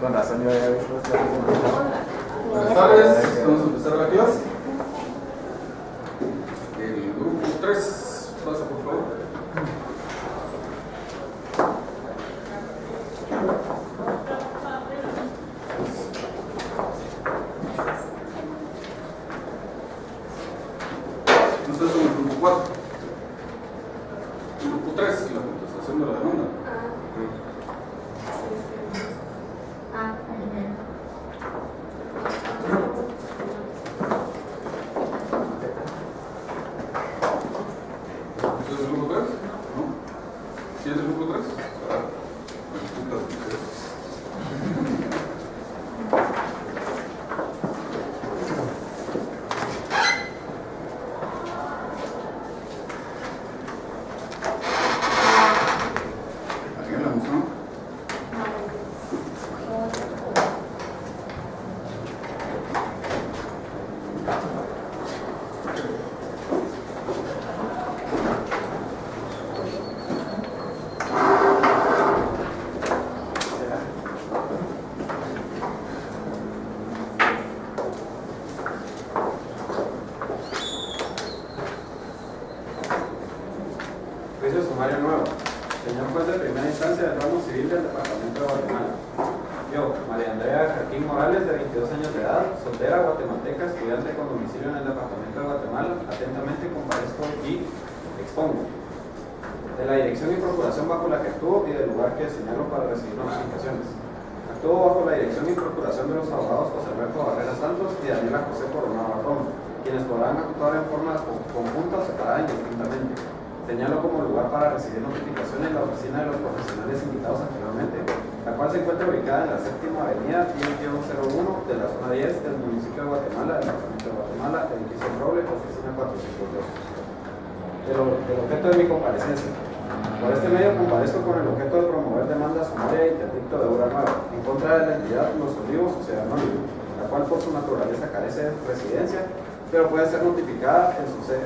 Con razón yo había visto este. Buenas tardes, vamos a empezar la clase. El grupo 3, pasa por favor. Ustedes son el grupo 4. El grupo 3, la contestación de la demanda. ¿Ustedes el grupo 3? ¿No? ¿Sí es el grupo 3? ¿Alguien la mostró? Juicio sumario nuevo. Señor juez de primera instancia del ramo civil del departamento de Guatemala. Yo, María Andrea Jarquín Morales, de 22 años de edad, soltera, guatemalteca, estudiante con domicilio en el departamento de Guatemala, atentamente comparezco y expongo de la dirección y procuración bajo la que actúo y del lugar que señalo para recibir notificaciones. Actúo bajo la dirección y procuración de los abogados José Alberto Barrera Santos y Daniela José Coronado Barrón, quienes podrán actuar en forma conjunta o separada indistintamente. Señalo como lugar para recibir notificaciones la oficina de los profesionales invitados anteriormente, la cual se encuentra ubicada en la séptima avenida 10-01 de la zona 10 del municipio de Guatemala, departamento de Guatemala, edificio Roble, oficina 402. El objeto de mi comparecencia. Por este medio comparezco con el objeto de promover demanda sumaria e interdicto de obra nueva en contra de la entidad Los Olivos, Sociedad Anónima, la cual por su naturaleza carece de residencia, pero puede ser notificada en su sede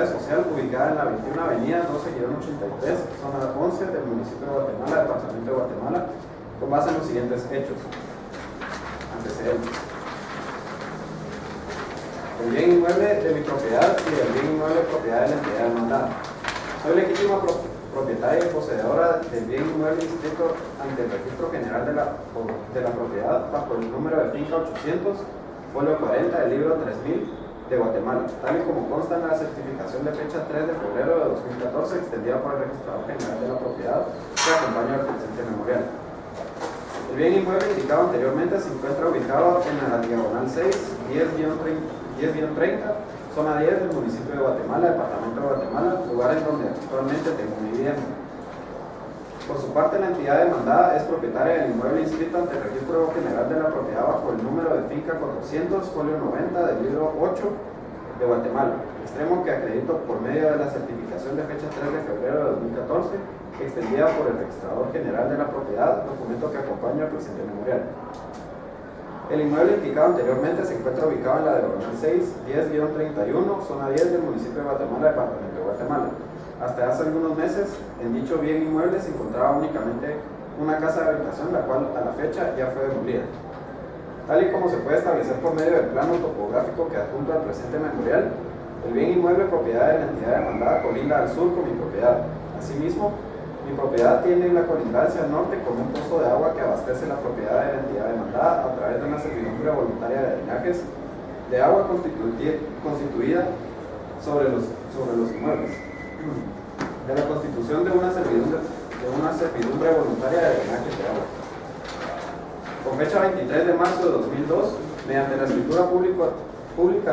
social ubicada en la 21 avenida 12-83, zona 11 del municipio de Guatemala, departamento de Guatemala, con base en los siguientes hechos. Antecedentes. El bien inmueble de mi propiedad y el bien inmueble propiedad de la entidad demandada. Soy legítima propietaria y poseedora del bien inmueble inscrito ante el Registro General de la Propiedad bajo el número de finca 800, folio 40 del libro 3000 de Guatemala, tal y como consta en la certificación de fecha 3 de febrero de 2014 extendida por el Registrador General de la Propiedad que acompaña al presente memorial. El bien inmueble indicado anteriormente se encuentra ubicado en la diagonal 6, 10-30, zona 10 del municipio de Guatemala, departamento de Guatemala, lugar en donde actualmente tengo mi vivienda. Por su parte, la entidad demandada es propietaria del inmueble inscrito ante el Registro General de la Propiedad bajo el número de finca 400, folio 90 del libro 8 de Guatemala, extremo que acredito por medio de la certificación de fecha 3 de febrero de 2014, extendida por el Registrador General de la Propiedad, documento que acompaña al presente memorial. El inmueble indicado anteriormente se encuentra ubicado en la diagonal 6, 10-31, zona 10 del municipio de Guatemala, departamento de Guatemala. Hasta hace algunos meses, en dicho bien inmueble se encontraba únicamente una casa de habitación, la cual a la fecha ya fue demolida. Tal y como se puede establecer por medio del plano topográfico que adjunto al presente memorial, el bien inmueble propiedad de la entidad demandada colinda al sur con mi propiedad. Asimismo, mi propiedad tiene la colindancia al norte con un pozo de agua que abastece la propiedad de la entidad demandada a través de una servidumbre voluntaria de drenajes de agua constituida sobre los inmuebles. De la constitución de una servidumbre voluntaria de drenajes de agua. Con fecha 23 de marzo de 2002, mediante la escritura pública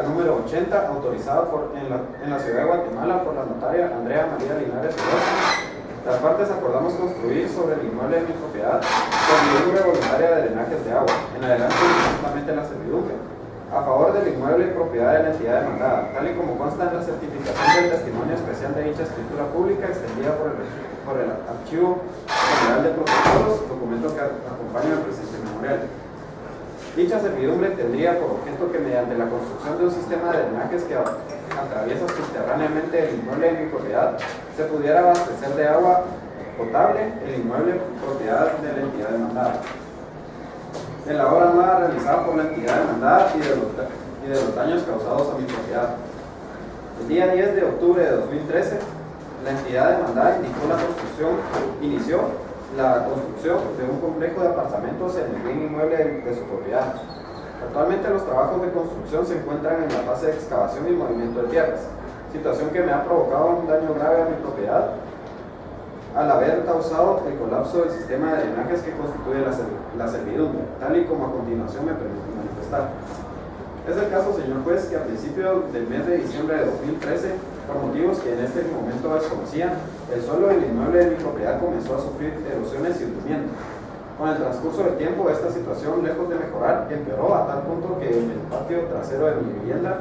número 80, autorizada en la ciudad de Guatemala por la notaria Andrea María Linares Orozco, las partes acordamos construir sobre el inmueble de mi propiedad servidumbre voluntaria de drenajes de agua, en adelante únicamente la servidumbre, a favor del inmueble propiedad de la entidad demandada, tal y como consta en la certificación del testimonio especial de dicha escritura pública extendida por el Archivo General de Protocolos, documento que acompaña al presente memorial. Dicha servidumbre tendría por objeto que mediante la construcción de un sistema de drenajes que atraviesa subterráneamente el inmueble de mi propiedad, se pudiera abastecer de agua potable el inmueble propiedad de la entidad demandada, de la obra nueva realizada por la entidad demandada y de los daños causados a mi propiedad. El día 10 de octubre de 2013, la entidad demandada inició la construcción de un complejo de apartamentos en el bien inmueble de su propiedad. Actualmente los trabajos de construcción se encuentran en la fase de excavación y movimiento de tierras, situación que me ha provocado un daño grave a mi propiedad al haber causado el colapso del sistema de drenajes que constituye la servidumbre, tal y como a continuación me permite manifestar. Es el caso, señor juez, que a principios del mes de diciembre de 2013, por motivos que en este momento desconocían, el suelo del inmueble de mi propiedad comenzó a sufrir erosiones y hundimiento. Con el transcurso del tiempo, esta situación, lejos de mejorar, empeoró a tal punto que en el patio trasero de mi vivienda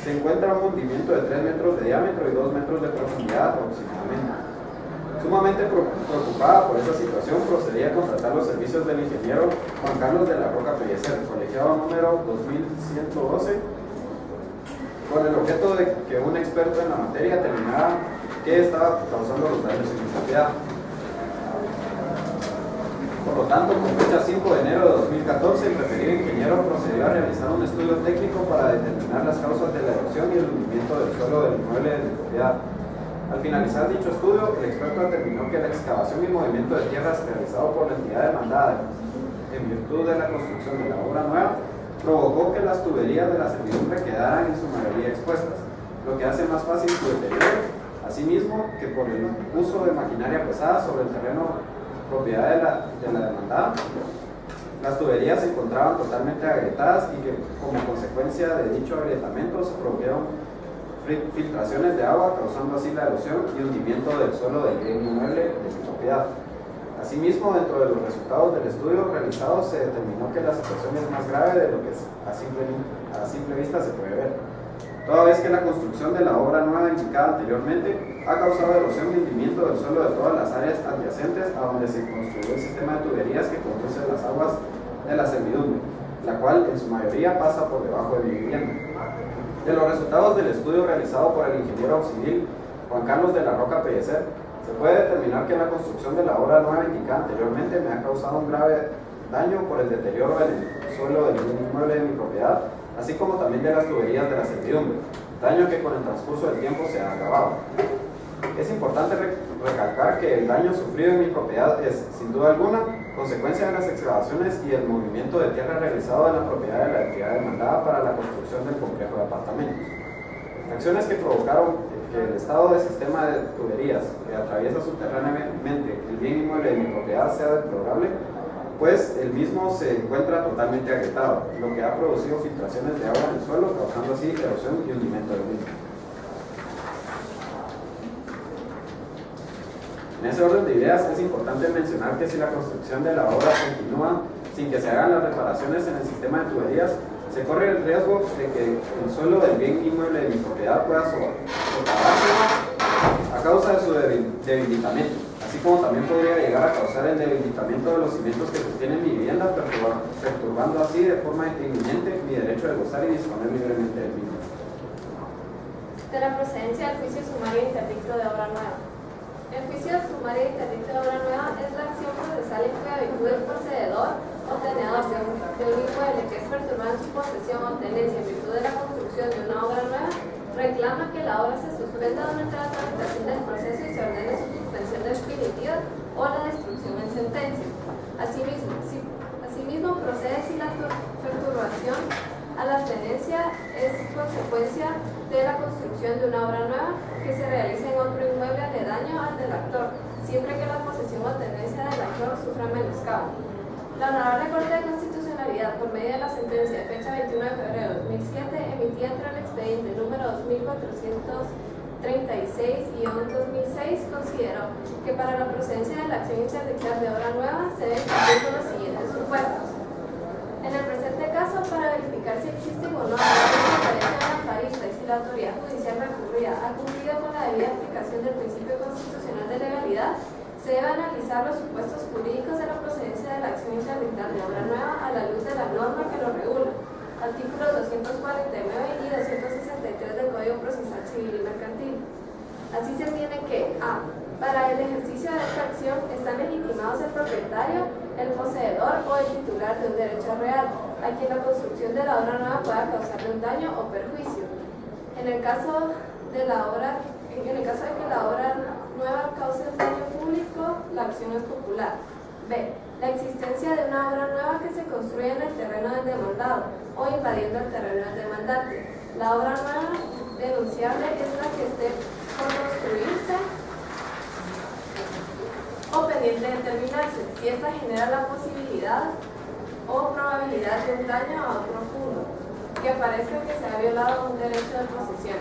se encuentra un hundimiento de 3 metros de diámetro y 2 metros de profundidad aproximadamente. Sumamente preocupada por esta situación, procedí a contratar los servicios del ingeniero Juan Carlos de la Roca Pellecer, colegiado número 2112, con el objeto de que un experto en la materia determinara qué estaba causando los daños en mi propiedad. Por lo tanto, con fecha 5 de enero de 2014, el referido ingeniero procedió a realizar un estudio técnico para determinar las causas de la erosión y el hundimiento del suelo del inmueble de mi propiedad. Al finalizar dicho estudio, el experto determinó que la excavación y movimiento de tierras realizado por la entidad demandada en virtud de la construcción de la obra nueva provocó que las tuberías de la servidumbre quedaran en su mayoría expuestas, lo que hace más fácil su deterioro, asimismo que por el uso de maquinaria pesada sobre el terreno propiedad de la demandada, las tuberías se encontraban totalmente agrietadas y que como consecuencia de dicho agrietamiento se produjeron filtraciones de agua, causando así la erosión y hundimiento del suelo del bien inmueble de mi propiedad. Asimismo, dentro de los resultados del estudio realizado se determinó que la situación es más grave de lo que a simple vista se puede ver, toda vez que la construcción de la obra nueva indicada anteriormente ha causado erosión y hundimiento del suelo de todas las áreas adyacentes a donde se construyó el sistema de tuberías que conduce las aguas de la servidumbre, la cual en su mayoría pasa por debajo de mi vivienda. De los resultados del estudio realizado por el ingeniero civil Juan Carlos de la Roca Pellecer, se puede determinar que la construcción de la obra nueva indicada anteriormente me ha causado un grave daño por el deterioro del suelo del inmueble de mi propiedad, así como también de las tuberías de la servidumbre, daño que con el transcurso del tiempo se ha agravado. Es importante recalcar que el daño sufrido en mi propiedad es, sin duda alguna, consecuencia de las excavaciones y el movimiento de tierra realizado en la propiedad de la entidad demandada para la construcción del complejo de apartamentos. Acciones que provocaron que el estado del sistema de tuberías que atraviesa subterráneamente el bien inmueble de mi propiedad sea deplorable, pues el mismo se encuentra totalmente agrietado, lo que ha producido filtraciones de agua en el suelo, causando así erosión y hundimiento del mismo. En ese orden de ideas es importante mencionar que si la construcción de la obra continúa sin que se hagan las reparaciones en el sistema de tuberías, se corre el riesgo de que el suelo del bien inmueble de mi propiedad pueda socavarse a causa de su debilitamiento, así como también podría llegar a causar el debilitamiento de los cimientos que sostienen mi vivienda, perturbando así de forma inminente mi derecho de gozar y disponer libremente del mismo. De la procedencia del juicio sumario de interdicto de obra nueva. El juicio sumario de interdicto de obra nueva es la acción procesal en cuya virtud el poseedor o tenedor de un inmueble que es perturbado en su posesión o tenencia en virtud de la construcción de una obra nueva, reclama que la obra se suspenda durante la tramitación del proceso y se ordene su suspensión definitiva o la destrucción en sentencia. Asimismo procede si la perturbación a la tenencia es consecuencia de la construcción de una obra nueva que se realiza en otro inmueble aledaño al del actor, siempre que la posesión o tenencia del actor sufra menoscabo. La Honorable Corte de Constitucionalidad, por medio de la sentencia de fecha 21 de febrero de 2007, emitida entre el expediente número 2436-2006, consideró que para la procedencia de la acción interdictal de obra nueva se deben cumplir con los siguientes supuestos. En el presente caso, para verificar si existe o no la diferencia amparista y si la autoridad judicial recurrida ha cumplido con la debida aplicación del principio constitucional de legalidad, se debe analizar los supuestos jurídicos de la procedencia de la acción interdictal de obra nueva a la luz de la norma que lo regula, artículos 249 y 263 del Código Procesal Civil y Mercantil. Así se tiene que a. Para el ejercicio de esta acción están legitimados el propietario, el poseedor o el titular de un derecho real, a quien la construcción de la obra nueva pueda causarle un daño o perjuicio. En el caso de que la obra nueva cause un daño público, la acción es popular. B. La existencia de una obra nueva que se construye en el terreno del demandado o invadiendo el terreno del demandante. La obra nueva denunciable es la que esté por construirse o pendiente de terminarse, si esta genera la posibilidad o probabilidad de un daño a otro fondo, que aparezca que se ha violado un derecho de posesión.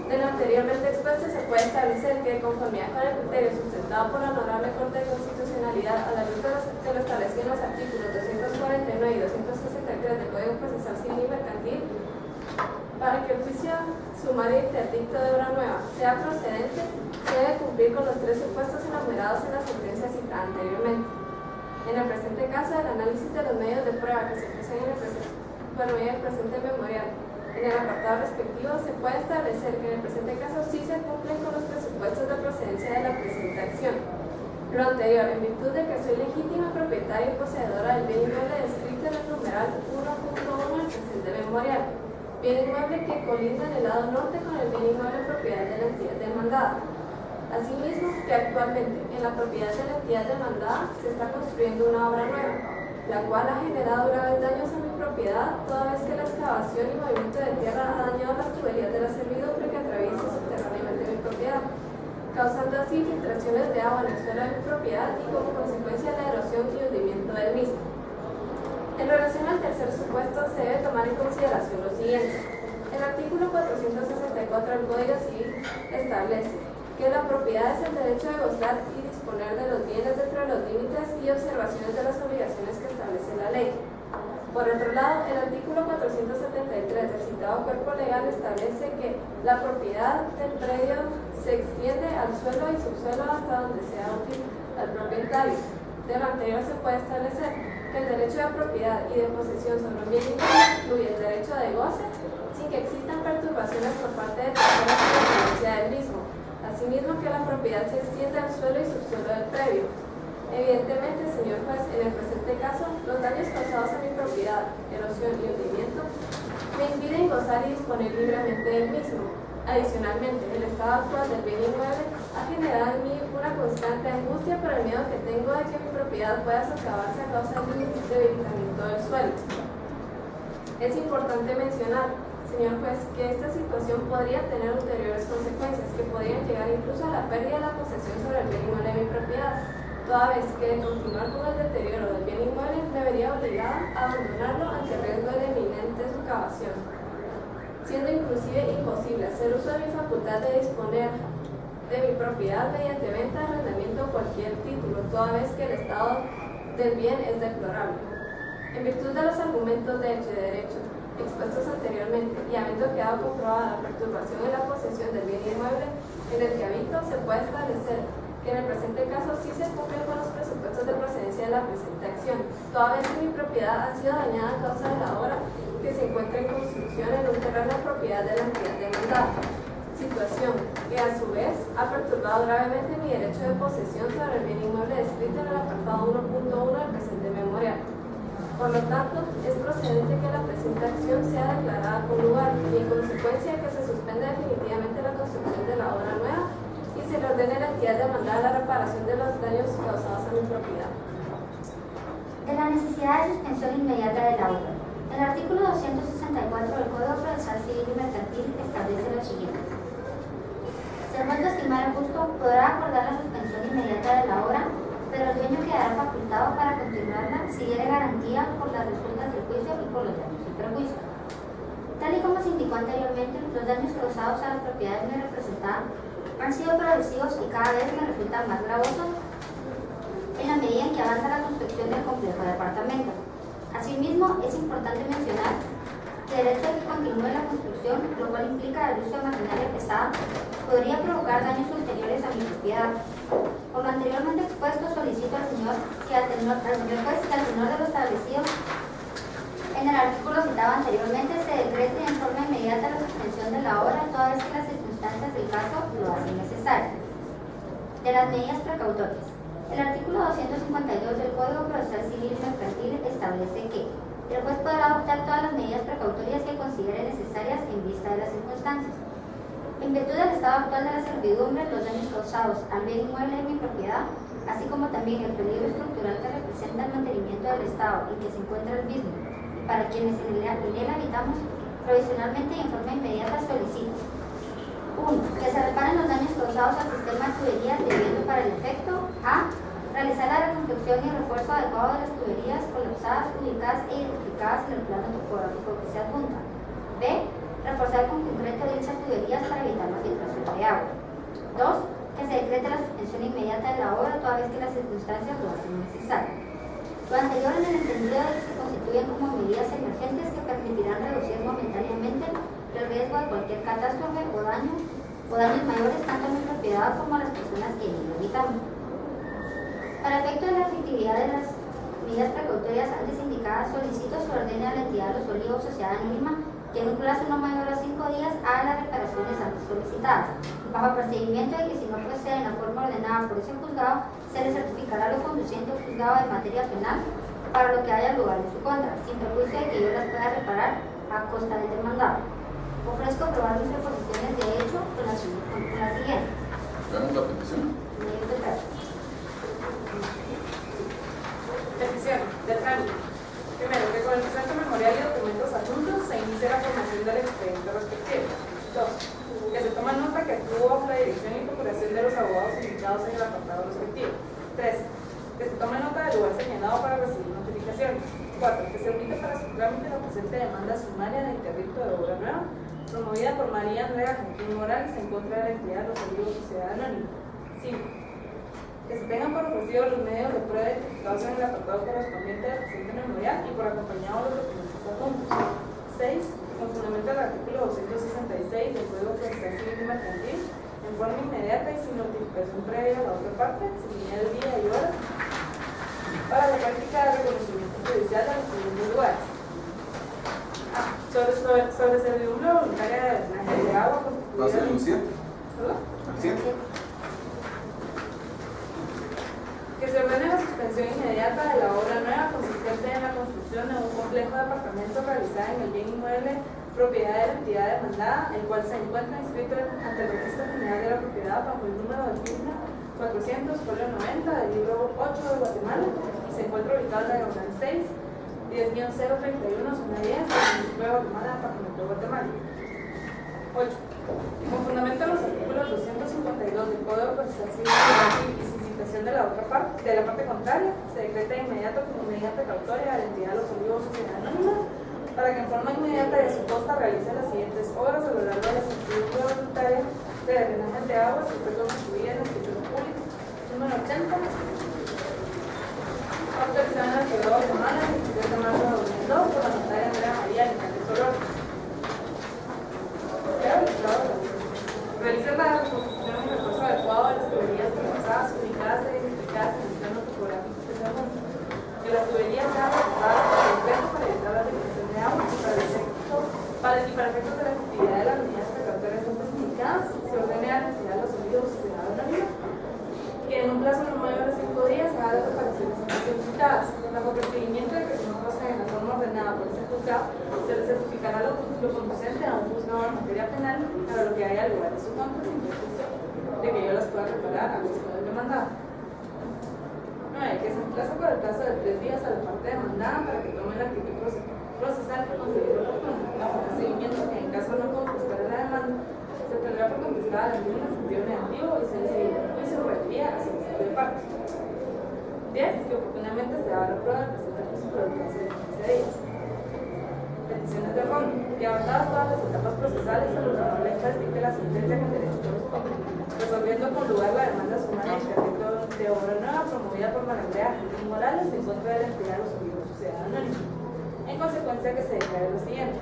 De lo anteriormente expuesto se puede establecer que, de conformidad con el criterio sustentado por la Honorable Corte de Constitucionalidad a la luz de lo establecido en los artículos 249 y 263 del Código Procesal Civil y Mercantil, para que el juicio sumario interdicto de obra nueva sea procedente, se debe cumplir con los tres supuestos enumerados en la sentencia citada anteriormente. En el presente caso, el análisis de los medios de prueba que se ofrecen por medio del presente memorial en el apartado respectivo, se puede establecer que en el presente caso sí se cumplen con los presupuestos de procedencia de la presente acción. Lo anterior, en virtud de que soy legítima propietaria y poseedora del bien inmueble descrito en el numeral 1.1 del presente memorial, bien inmueble que colinda en el lado norte con el bien inmueble propiedad de la entidad demandada. Asimismo, que actualmente en la propiedad de la entidad demandada se está construyendo una obra nueva, la cual ha generado graves daños a mi propiedad, toda vez que la excavación y movimiento de tierra ha dañado las tuberías de la servidumbre que atraviesa subterráneamente mi propiedad, causando así filtraciones de agua en el suelo de mi propiedad y como consecuencia la erosión y hundimiento del mismo. En relación al tercer supuesto, se debe tomar en consideración lo siguiente. El artículo 464 del Código Civil establece que la propiedad es el derecho de gozar y disponer de los bienes dentro de los límites y observaciones de las obligaciones que establece la ley. Por otro lado, el artículo 473 del citado cuerpo legal establece que la propiedad del predio se extiende al suelo y subsuelo hasta donde sea útil al propietario. De lo anterior se puede establecer que el derecho de propiedad y de posesión sobre un bien inmueble incluye el derecho de goce sin que existan perturbaciones por parte de terceros en la tenencia del mismo. Asimismo, que la propiedad se extiende al suelo y subsuelo del previo. Evidentemente, señor juez, en el presente caso, los daños causados a mi propiedad, erosión y hundimiento, me impiden gozar y disponer libremente del mismo. Adicionalmente, el estado actual del bien inmueble ha generado en mí una constante angustia por el miedo que tengo de que mi propiedad pueda socavarse a causa del debilitamiento del suelo. Es importante mencionar, señor juez, que esta situación podría tener ulteriores consecuencias que podrían llegar incluso a la pérdida de la posesión sobre el bien inmueble de mi propiedad, toda vez que de continuar con el deterioro del bien inmueble me vería obligada a abandonarlo ante el riesgo de inminente socavación, siendo inclusive imposible hacer uso de mi facultad de disponer de mi propiedad mediante venta, arrendamiento o cualquier título, toda vez que el estado del bien es deplorable. En virtud de los argumentos de hecho y de derecho expuestos anteriormente y habiendo quedado comprobada la perturbación en la posesión del bien inmueble en el que habito, se puede establecer que en el presente caso sí se cumplen con los presupuestos de procedencia de la presente acción, toda vez que mi propiedad ha sido dañada a causa de la obra que se encuentra en construcción en un terreno de propiedad de la entidad demandada, situación que a su vez ha perturbado gravemente mi derecho de posesión sobre el bien inmueble descrito en el apartado 1.1 del presente memorial. Por lo tanto, es procedente que la presente acción sea declarada con lugar y en consecuencia que se suspenda definitivamente la construcción de la obra nueva y se le ordene a la entidad demandada la reparación de los daños causados a mi propiedad. De la necesidad de suspensión inmediata de la obra. El artículo 264 del Código Procesal Civil y Mercantil establece lo siguiente. Si el juez lo estimare justo, podrá acordar la suspensión inmediata de la obra, pero el dueño quedará facultado para continuarla si diere garantía por las resultas del juicio y por los daños y perjuicios. Tal y como se indicó anteriormente, los daños causados a la propiedad de mi representada han sido progresivos y cada vez me resultan más gravosos en la medida en que avanza la construcción del complejo de apartamentos. Asimismo, es importante mencionar que el hecho de que continúe la construcción, lo cual implica el uso de maquinaria pesada, podría provocar daños ulteriores a mi propiedad. Por lo anteriormente expuesto, solicito al señor que al tenor de lo establecido en el artículo citado anteriormente se decrete en forma inmediata la suspensión de la obra, toda vez que las circunstancias del caso lo hacen necesario. de las medidas precautorias. El artículo 252 del Código Procesal Civil y Mercantil establece que el juez podrá adoptar todas las medidas precautorias que considere necesarias en vista de las circunstancias. En virtud del estado actual de la servidumbre, los daños causados al bien inmueble de mi propiedad, así como también el peligro estructural que representa el mantenimiento del estado en que se encuentra el mismo, y para quienes en él habitamos, provisionalmente y en forma inmediata solicito: 1. Que se reparen los daños causados al sistema de tuberías debiendo para el efecto a. Realizar la reconstrucción y refuerzo adecuado de las tuberías colapsadas, ubicadas e identificadas en el plano topográfico que se adjunta. B. Reforzar con concreto dichas tuberías para evitar la filtración de agua. 2. Que se decrete la suspensión inmediata de la obra toda vez que las circunstancias lo hacen necesario. Lo anterior en el entendido de que se constituyen como medidas emergentes que permitirán reducir momentáneamente el riesgo de cualquier catástrofe o daños mayores tanto a mi propiedad como a las personas que en ella habitamos. Para efecto de la efectividad de las medidas precautorias antes indicadas, solicito se ordene a la entidad de los olivos sociedad anónima que en un plazo no mayor a 5 días haga las reparaciones antes solicitadas, bajo el procedimiento de que si no procede en la forma ordenada por ese juzgado, se le certificará lo conduciente al juzgado de materia penal para lo que haya lugar en su contra, sin perjuicio de que yo las pueda reparar a costa del demandado. Ofrezco aprobar mis proposiciones de hecho con la siguiente. Veamos la petición. Medios de trámite. Petición de trámite. Primero, que con el presente memorial y documentos adjuntos se inicie la formación del expediente respectivo. 2. Que se toma nota que actuó bajo la dirección y procuración de los abogados indicados en el apartado respectivo. 3. Que se tome nota del lugar señalado para recibir notificaciones. 4. Que se aplique para su trámite la presente demanda sumaria de interdicto de obra nueva, promovida por María Andrea Gentil Morales en contra de la entidad de los Olivos Sociedad Anónima. 5. Que se tengan por ofrecido los medios de prueba identificados en el apartado correspondiente del presente memorial y por acompañado de los documentos adjuntos. 6. Con fundamento del artículo 266 del Código Procesal Civil y Mercantil, en forma inmediata y sin notificación previa a la otra parte, sin línea del día y hora, para la práctica del reconocimiento judicial de los siguientes lugares. Sobre servidumbre voluntaria de drenaje de agua ¿Va a ser Lucía? ¿Perdón? ¿Sí? Que se ordene la suspensión inmediata de la obra nueva consistente en la construcción de un complejo de apartamentos realizada en el bien inmueble propiedad de la entidad demandada, el cual se encuentra inscrito ante el Registro General de la Propiedad bajo el número de firma 400, folio 90 del libro 8 de Guatemala, y se encuentra ubicado en la diagonal 6, 10-031, zona 10, del municipio de Guatemala, departamento de Guatemala. 8. Con fundamento en los artículos 252 del Código Procesal Civil y sin citación de la parte contraria, se decreta de inmediato como medida precautoria a la entidad de los Olivos Sociedad Anónima para que en forma inmediata y a su costa realice las siguientes obras a lo largo de la solicitud voluntaria de drenajes de agua que fue constituida en el escritura público número 80, autorizada en la ciudad de Guatemala el 23 de marzo de 2002 por la notaria Andrea María Alicante Solor. Realiza la reconstrucción y refuerzo adecuado de las tuberías colapsadas, ubicadas e identificadas en el plano topográfico que se adjunta. Que las tuberías sean reforzadas por completo para evitar la retención de agua y para efectos de la efectividad de las medidas precautorias antes indicadas, se ordene a la entidad de los Olivos Sociedad Anónima que en un plazo no mayor a 5 días haga las reparaciones antes solicitadas. Bajo procedimiento de que si no procede en la forma ordenada por ese juzgado, se le certificará lo conducente a un juzgado en materia penal para lo que haya lugar en su contra sin perjuicio de que yo las pueda reparar a gusto del demandado. 9. Que se emplaza por el plazo de 3 días a la parte demandada para que tome la actitud procesal que considere oportuno. Bajo procedimiento que en caso no contestara la demanda, se tendrá por contestada la misma en sentido negativo y se le seguirá el juicio o refería a solicitud de parte. 10. Que oportunamente se haga la prueba del presente juicio por el plazo de 15 días. Peticiones de fondo. Que avanzadas todas las etapas procesales, el honorable juez dicte la sentencia que en derecho corresponde, resolviendo con lugar la demanda sumaria de obra nueva promovida por María Andrea Gentil Morales en contra de la entidad de los Olivos Sociedad Anónima. En consecuencia que se declare lo siguiente: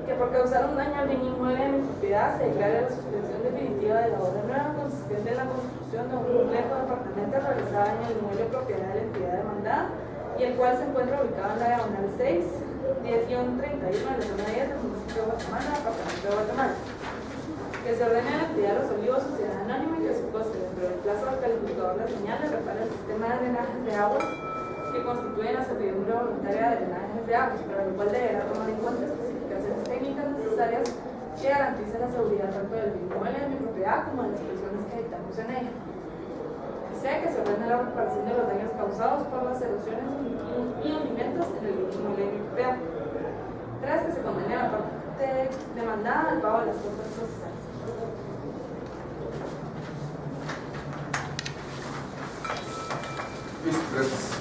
que por causar un daño al bien inmueble de mi propiedad se declare la suspensión definitiva de la obra nueva consistente en la construcción de un complejo de apartamentos realizada en el inmueble propiedad de la entidad demandada y el cual se encuentra ubicado en la diagonal 6, 10-31 de la zona 10 del municipio de Guatemala, departamento de Guatemala. Que Que se ordene a la entidad de Los Olivos Sociedad Anónima y que su coste dentro del plazo del calificador la señale repara el sistema de drenajes de aguas que constituyen la servidumbre voluntaria de drenajes de aguas, para lo cual deberá tomar en cuenta especificaciones técnicas necesarias que garanticen la seguridad tanto del inmueble de mi propiedad como de las personas que habitamos en ella. C. Que se ordene la reparación de los daños causados por las erosiones y hundimientos en el inmueble de mi propiedad. 3. Que se condene a la parte demandada al pago de las costas procesales. Listo, gracias.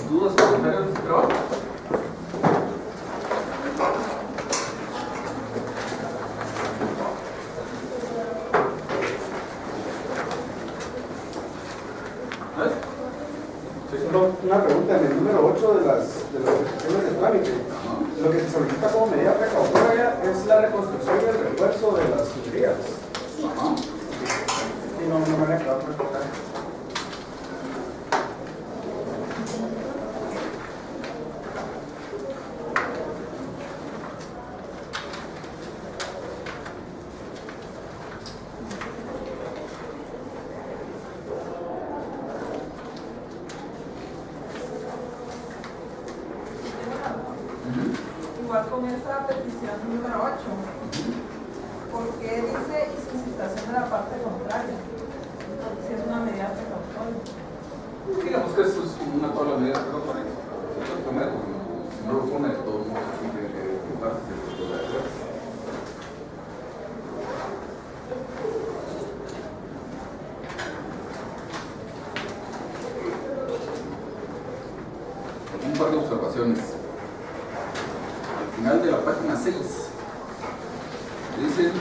¿Dudas o comentarios de este trabajo? Solo una pregunta, en el número 8 de las peticiones de trámite, lo que se solicita como medida precautoria es la reconstrucción y el refuerzo de las tuberías. Ajá. Y no me había quedado por tocar. Igual con esta petición número 8, porque dice y solicitación de la parte contraria, si es una medida precautoria. Digamos que esto es una tabla de medidas precautorias. Si no lo pone, de todos modos, tiene que equivocarse si se puede hacer. Un par de observaciones. Al final de la página 6 dicen,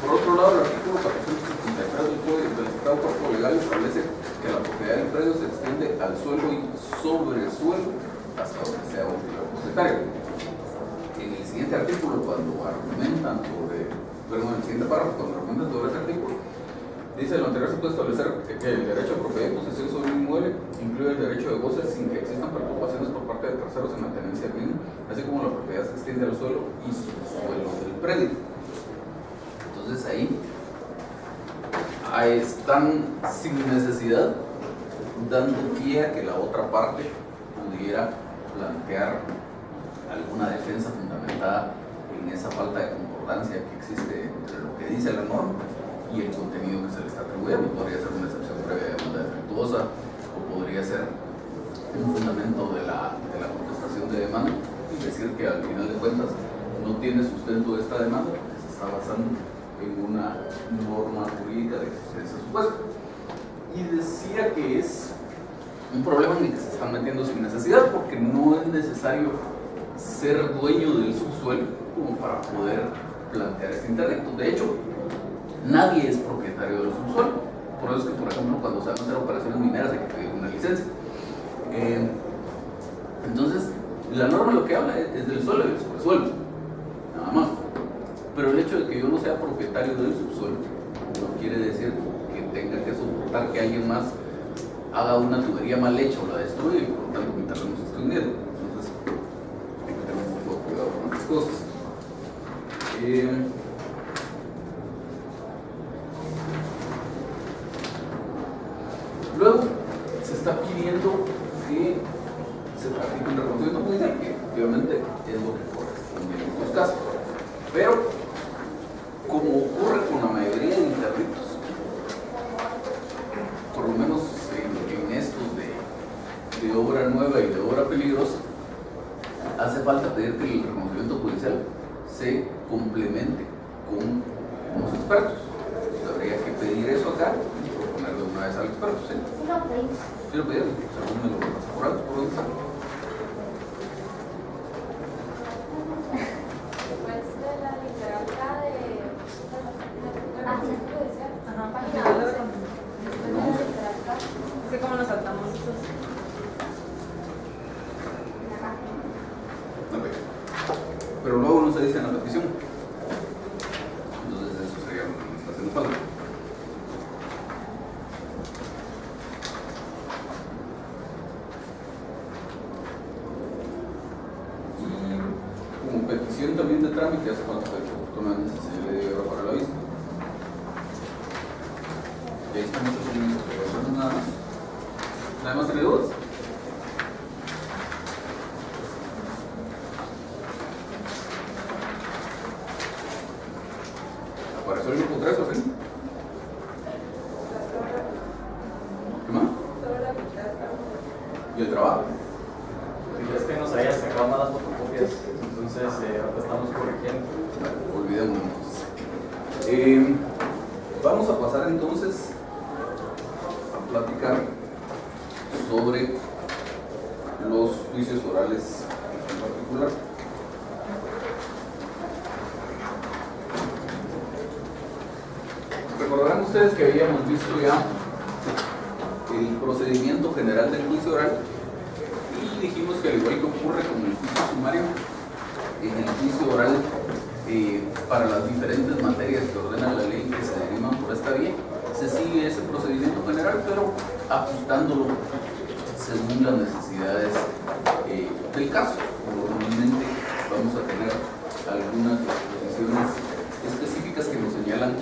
por otro lado, el artículo 473 del Código del Estado Cuerpo Legal establece que la propiedad del predio se extiende al suelo y sobre el suelo hasta donde sea útil al propietario. En el siguiente artículo, cuando argumentan sobre, perdón, en el siguiente párrafo, cuando argumentan sobre ese artículo, dice: lo anterior se puede establecer que el derecho a propiedad y posesión sobre un inmueble incluye el derecho de goce sin que existan preocupaciones por parte de terceros en la tenencia del mismo, así como la propiedad se extiende al suelo y subsuelo del predio. Entonces ahí están sin necesidad dando pie a que la otra parte pudiera plantear alguna defensa fundamentada en esa falta de concordancia que existe entre lo que dice la norma y el contenido que se le está atribuyendo. Podría ser una excepción previa de demanda defectuosa o podría ser un fundamento de la contestación de demanda y decir que al final de cuentas no tiene sustento esta demanda porque se está basando en una norma jurídica de ese supuesto. Y decía que es un problema en el que se están metiendo sin necesidad porque no es necesario ser dueño del subsuelo como para poder plantear este interdicto. De hecho, nadie es propietario del subsuelo. Por eso es que, por ejemplo, cuando se van a hacer operaciones mineras hay que pedir una licencia. Entonces, la norma lo que habla es del suelo y del subsuelo, nada más. Pero el hecho de que yo no sea propietario del subsuelo no quiere decir que tenga que soportar que alguien más haga una tubería mal hecha o la destruya y por lo tanto mi terreno se esté hundiendo. Entonces, hay que tener mucho cuidado con estas cosas. Luego se está pidiendo que se practique un reconocimiento judicial, que obviamente es lo que corresponde en estos casos. Pero, como ocurre con la mayoría de interdictos, por lo menos en estos de obra nueva y de obra peligrosa, hace falta pedir que el reconocimiento judicial se complemente con unos expertos. Entonces, habría que pedir eso acá y proponerle una vez al experto. ¿Sí? Sí lo pedimos. Sí lo pedimos, según me lo pasa por alto, por dónde está. Después de la literatura de Ah, sí. judicial, Ajá, página para 11. que Después de la literatura. No sé cómo nos saltamos esos. Ok. Pero luego no se dice en la petición. Entonces eso sería lo que nos está haciendo falta. petición también de trámite hace falta que oportunamente se le dé hora para la vista. Y ahí estamos haciendo mis observaciones nada más. ¿Nada más tiene dudas? ¿Apareció el grupo 3 o sí? ¿Qué más? ¿Y el trabajo? Es que nos habían sacado malas fotocopias, entonces ahora estamos corrigiendo. Olvidémonos. Vamos a pasar entonces a platicar sobre los juicios orales en particular. Recordarán ustedes que habíamos visto ya el procedimiento general del juicio oral y dijimos que al igual que ocurre con el juicio sumario, en el juicio oral para las diferentes materias que ordena la ley que se derivan por esta vía, se sigue ese procedimiento general, pero ajustándolo según las necesidades del caso. Normalmente vamos a tener algunas disposiciones específicas que nos señalan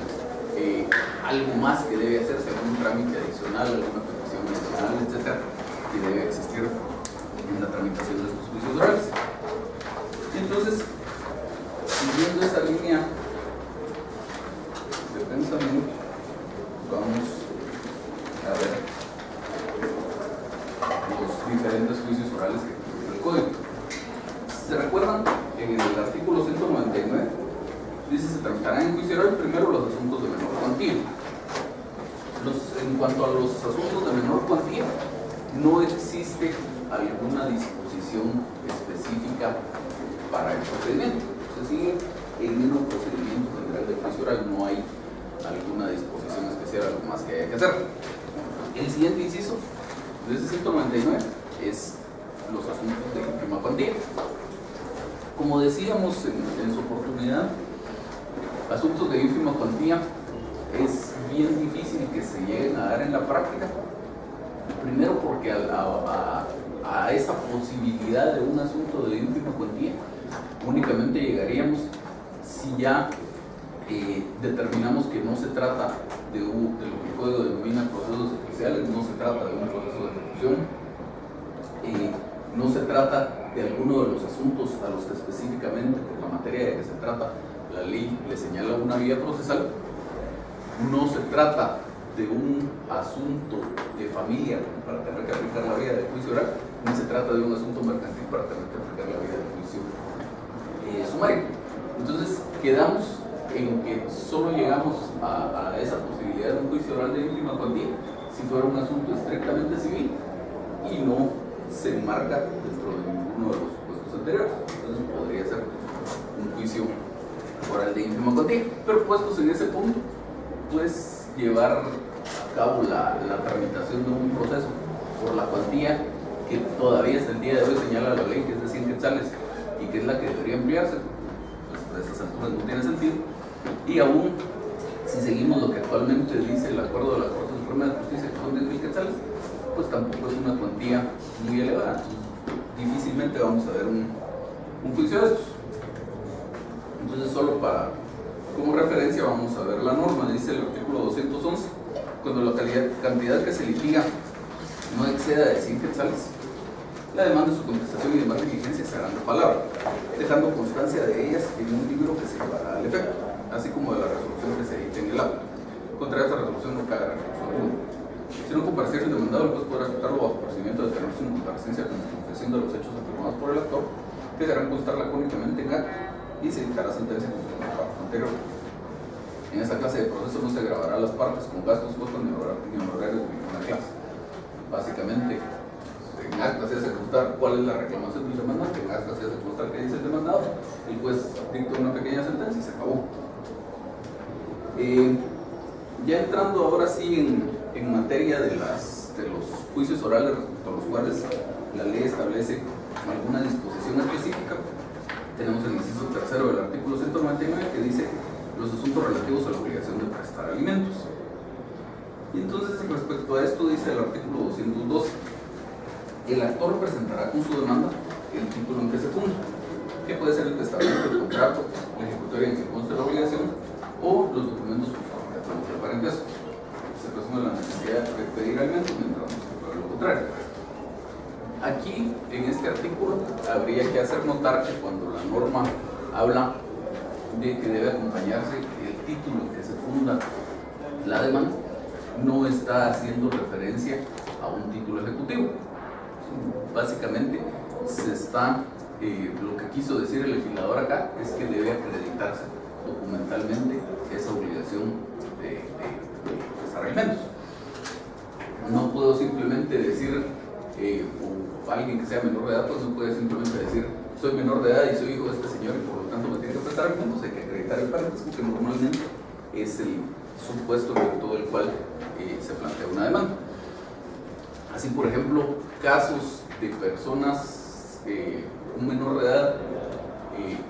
algo más que debe hacerse, algún trámite adicional, alguna petición adicional, etcétera, que debe existir en la tramitación de estos juicios orales. Y entonces, siguiendo esa línea de pensamiento, vamos a ver los diferentes juicios orales que tiene el código. ¿Se recuerdan? En el artículo 199 dice: se tramitarán en juicio oral primero los asuntos de menor cuantía. En cuanto a los asuntos de menor cuantía, no existe alguna disposición específica para el procedimiento. Se sigue el mismo procedimiento general del juicio oral, no hay alguna disposición especial, algo más que haya que hacer. El siguiente inciso de ese 199 es los asuntos de ínfima cuantía. Como decíamos en su oportunidad, asuntos de ínfima cuantía es bien difícil que se lleguen a dar en la práctica. Primero porque a esa posibilidad de un asunto de ínfima cuantía únicamente llegaríamos si ya determinamos que no se trata de lo que el código denomina procesos especiales, no se trata de un proceso de ejecución, no se trata de alguno de los asuntos a los que específicamente por la materia de que se trata la ley le señala una vía procesal, no se trata de un asunto de familia para tener que aplicar la vía de juicio oral, ni se trata de un asunto mercantil para tener que aplicar la vía de juicio sumario. Entonces quedamos en que solo llegamos a esa posibilidad de un juicio oral de ínfima cuantía si fuera un asunto estrictamente civil y no se enmarca dentro de ninguno de los supuestos anteriores. Entonces podría ser un juicio oral de ínfima cuantía, pero puestos en ese punto, pues llevar a cabo la tramitación de un proceso por la cuantía que todavía hasta el día de hoy señala la ley, que es de 100 quetzales y que es la que debería emplearse, pues a estas alturas no tiene sentido. Y aún si seguimos lo que actualmente dice el acuerdo de la Corte Suprema de Justicia, que son 10.000 quetzales, pues tampoco es una cuantía muy elevada. Difícilmente vamos a ver un juicio de estos. Entonces, solo como referencia vamos a ver la norma. Dice el artículo 211: cuando la cantidad que se litiga no exceda de 100 quetzales, la demanda, su contestación y demás diligencias se harán de palabra, dejando constancia de ellas en un libro que se llevará al efecto, así como de la resolución que se dicte en el acto. Contra esta resolución no cabe recurso alguno. Si no compareciera el demandado, el juez podrá aceptarlo bajo procedimiento de tener su comparecencia con confesión de los hechos afirmados por el actor, que deberán constar lacónicamente en acta y se dictará sentencia conforme al párrafo anterior. En esta clase de proceso no se grabará las partes con gastos, costos ni honorarios de ninguna clase. Básicamente, en acta se hace constar cuál es la reclamación del demandante, en acta se hace constar qué dice el demandado, el juez dicta una pequeña sentencia y se acabó. Ya entrando ahora sí en materia de los juicios orales respecto a los cuales la ley establece alguna disposición específica, tenemos el inciso tercero del artículo 199 que dice los asuntos relativos a la obligación de prestar alimentos. Y entonces, respecto a esto, dice el artículo 212: el actor presentará con su demanda el título en que se funda, que puede ser el testamento, el contrato, la ejecutoria en que conste la obligación o los documentos justificativos del parentesco. Se presume la necesidad de pedir alimentos mientras no se pruebe lo contrario. Aquí, en este artículo, habría que hacer notar que cuando la norma habla de que debe acompañarse el título en que se funda la demanda, no está haciendo referencia a un título ejecutivo. Básicamente, lo que quiso decir el legislador acá es que debe acreditarse documentalmente esa obligación de prestar alimentos. No puedo simplemente decir, o alguien que sea menor de edad, pues no puede simplemente decir, soy menor de edad y soy hijo de este señor y por lo tanto me tiene que prestar alimentos. Hay que acreditar el parentesco, que normalmente es el supuesto en todo el cual se plantea una demanda. Así, por ejemplo, casos de personas, un menor de edad,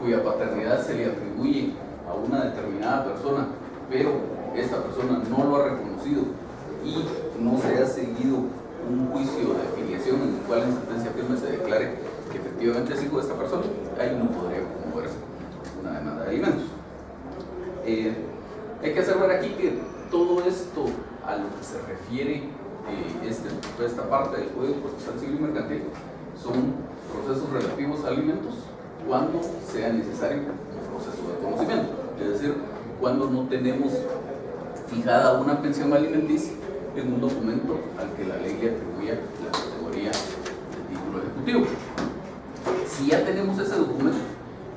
cuya paternidad se le atribuye a una determinada persona, pero esta persona no lo ha reconocido y no se ha seguido un juicio de filiación en el cual en sentencia firme se declare que efectivamente es hijo de esta persona, ahí no podría promoverse una demanda de alimentos. Hay que hacer ver aquí que todo esto a lo que se refiere esta parte del Código Procesal Civil y Mercantil son procesos relativos a alimentos cuando sea necesario un proceso de conocimiento, es decir, cuando no tenemos fijada una pensión alimenticia en un documento al que la ley le atribuya la categoría de título ejecutivo. Si ya tenemos ese documento,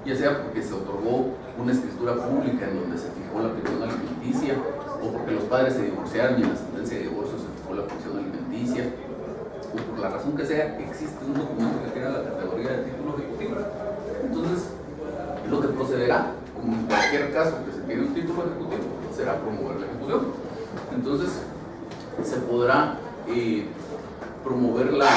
ya sea porque se otorgó una escritura pública en donde se fijó la pensión alimenticia, o porque los padres se divorciaron y en la sentencia de divorcio se fijó la pensión alimenticia, o por la razón que sea, existe un documento que tiene la categoría de título ejecutivo. Entonces, lo que procederá, como en cualquier caso que se tiene un título ejecutivo, será promover la ejecución. Entonces, se podrá promover la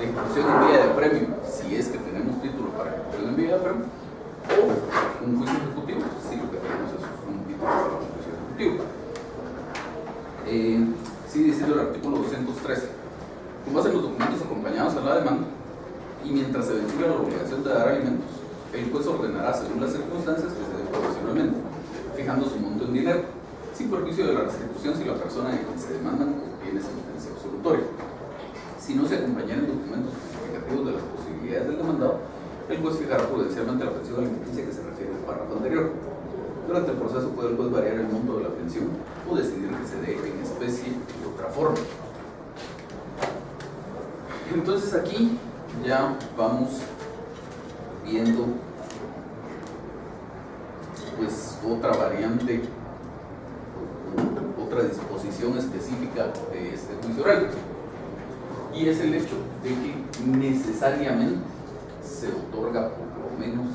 ejecución en vía de premio, si es que tenemos título para ejecución en vía de premio, o un juicio ejecutivo, si lo que tenemos es un título para un juicio ejecutivo. Sigue diciendo el artículo 213. Con base en los documentos acompañados a la demanda, y mientras se ventila la obligación de dar alimentos, el juez ordenará según las circunstancias que se den proporcionalmente, fijando su monto en dinero, sin perjuicio de la restitución si la persona en quien se demandan obtiene sentencia absolutoria. Si no se acompañan documentos justificativos de las posibilidades del demandado, el juez fijará prudencialmente la pensión alimenticia que se refiere al párrafo anterior. Durante el proceso puede el juez variar el monto de la pensión o decidir que se dé en especie de otra forma. Entonces aquí ya vamos viendo pues otra variante, otra disposición específica de este juicio oral, y es el hecho de que necesariamente se otorga por lo menos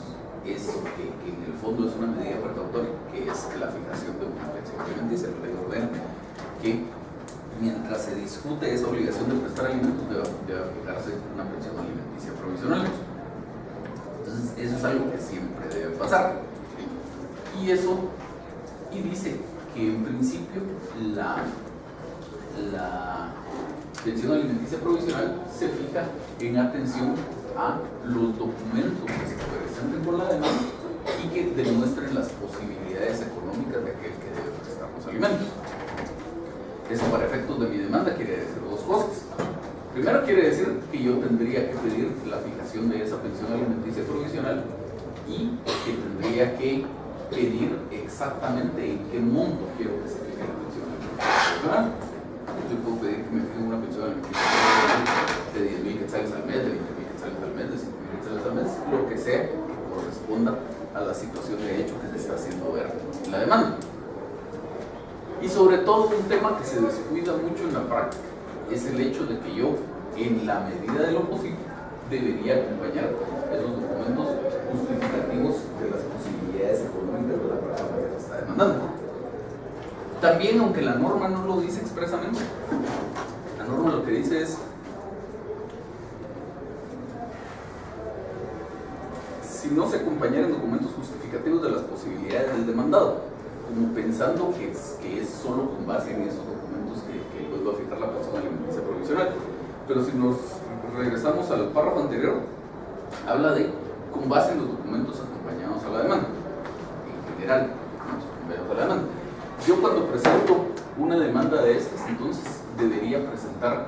eso que en el fondo es una medida precautoria, que es la fijación de una pensión alimenticia. La ley ordena que mientras se discute esa obligación de prestar alimentos debe fijarse una pensión alimenticia provisional. Entonces eso es algo que siempre debe pasar, y dice que en principio la pensión alimenticia provisional se fija en atención a los documentos que se presenten por la demanda y que demuestren las posibilidades económicas de aquel que debe prestar los alimentos. Eso, para efectos de mi demanda, quiere decir dos cosas. Primero, quiere decir que yo tendría que pedir la fijación de esa pensión alimenticia provisional y que tendría que pedir exactamente en qué monto quiero que se fije la pensión alimenticia provisional. Yo puedo pedir que me fijen una pensión alimenticia de 10.000 quetzales al mes, de 20.000 quetzales al mes, de 5.000 quetzales al mes, lo que sea que corresponda a la situación de hecho que se está haciendo ver en la demanda. Y sobre todo, un tema que se descuida mucho en la práctica es el hecho de que yo, en la medida de lo posible, debería acompañar esos documentos justificativos de las posibilidades económicas de la persona que se está demandando. También, aunque la norma no lo dice expresamente, la norma lo que dice es: si no se acompañaran documentos justificativos de las posibilidades del demandado, como pensando que es solo con base en esos documentos que el juez va a fijar la pensión alimenticia provisional. Pero si nos regresamos al párrafo anterior, habla de con base en los documentos acompañados a la demanda. En general, documentos acompañados a la demanda. Yo cuando presento una demanda de estas, entonces debería presentar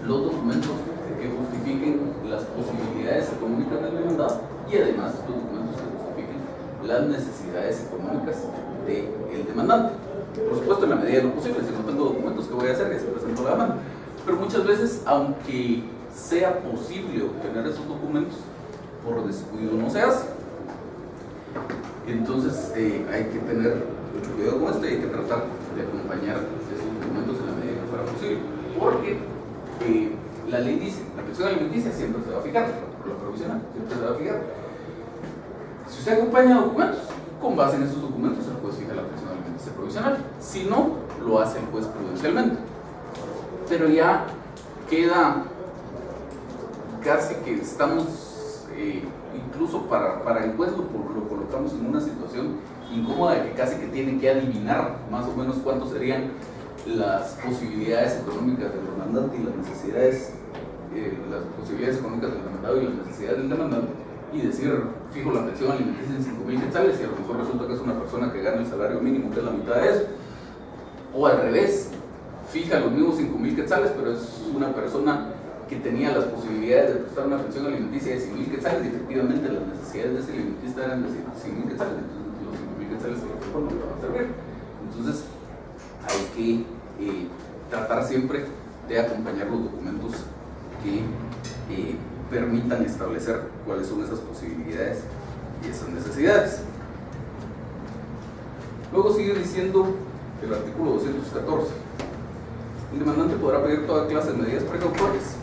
los documentos que justifiquen las posibilidades económicas del demandado y además los documentos que justifiquen las necesidades económicas del demandante. Por supuesto, en la medida de lo posible. Si no tengo documentos, ¿qué voy a hacer? Que se presento la demanda. Pero muchas veces, aunque sea posible obtener esos documentos, por descuido no se hace. Entonces hay que tener mucho cuidado con esto y hay que tratar de acompañar esos documentos en la medida que fuera posible, porque la ley dice, la pensión alimenticia siempre se va a fijar, por la provisional siempre se va a fijar. Si usted acompaña documentos, con base en esos documentos el juez fija la pensión alimenticia provisional. Si no, lo hace el juez prudencialmente. Pero ya queda casi que estamos incluso para el juez lo colocamos en una situación incómoda de que casi que tiene que adivinar más o menos cuánto serían las posibilidades económicas del demandante y las posibilidades económicas del demandado y las necesidades del demandante, y decir, fijo la pensión alimenticia en 5,000 quetzales y a lo mejor resulta que es una persona que gana el salario mínimo, que es la mitad de eso, o al revés, fija los mismos 5,000 quetzales, pero es una persona que tenía las posibilidades de prestar una pensión alimenticia de 100,000 quetzales y efectivamente las necesidades de ese alimentista eran de 100,000 quetzales, entonces los 5,000 quetzales no le van a servir. Entonces hay que tratar siempre de acompañar los documentos que permitan establecer cuáles son esas posibilidades y esas necesidades. Luego sigue diciendo el artículo 214. El demandante podrá pedir toda clase de medidas precautorias,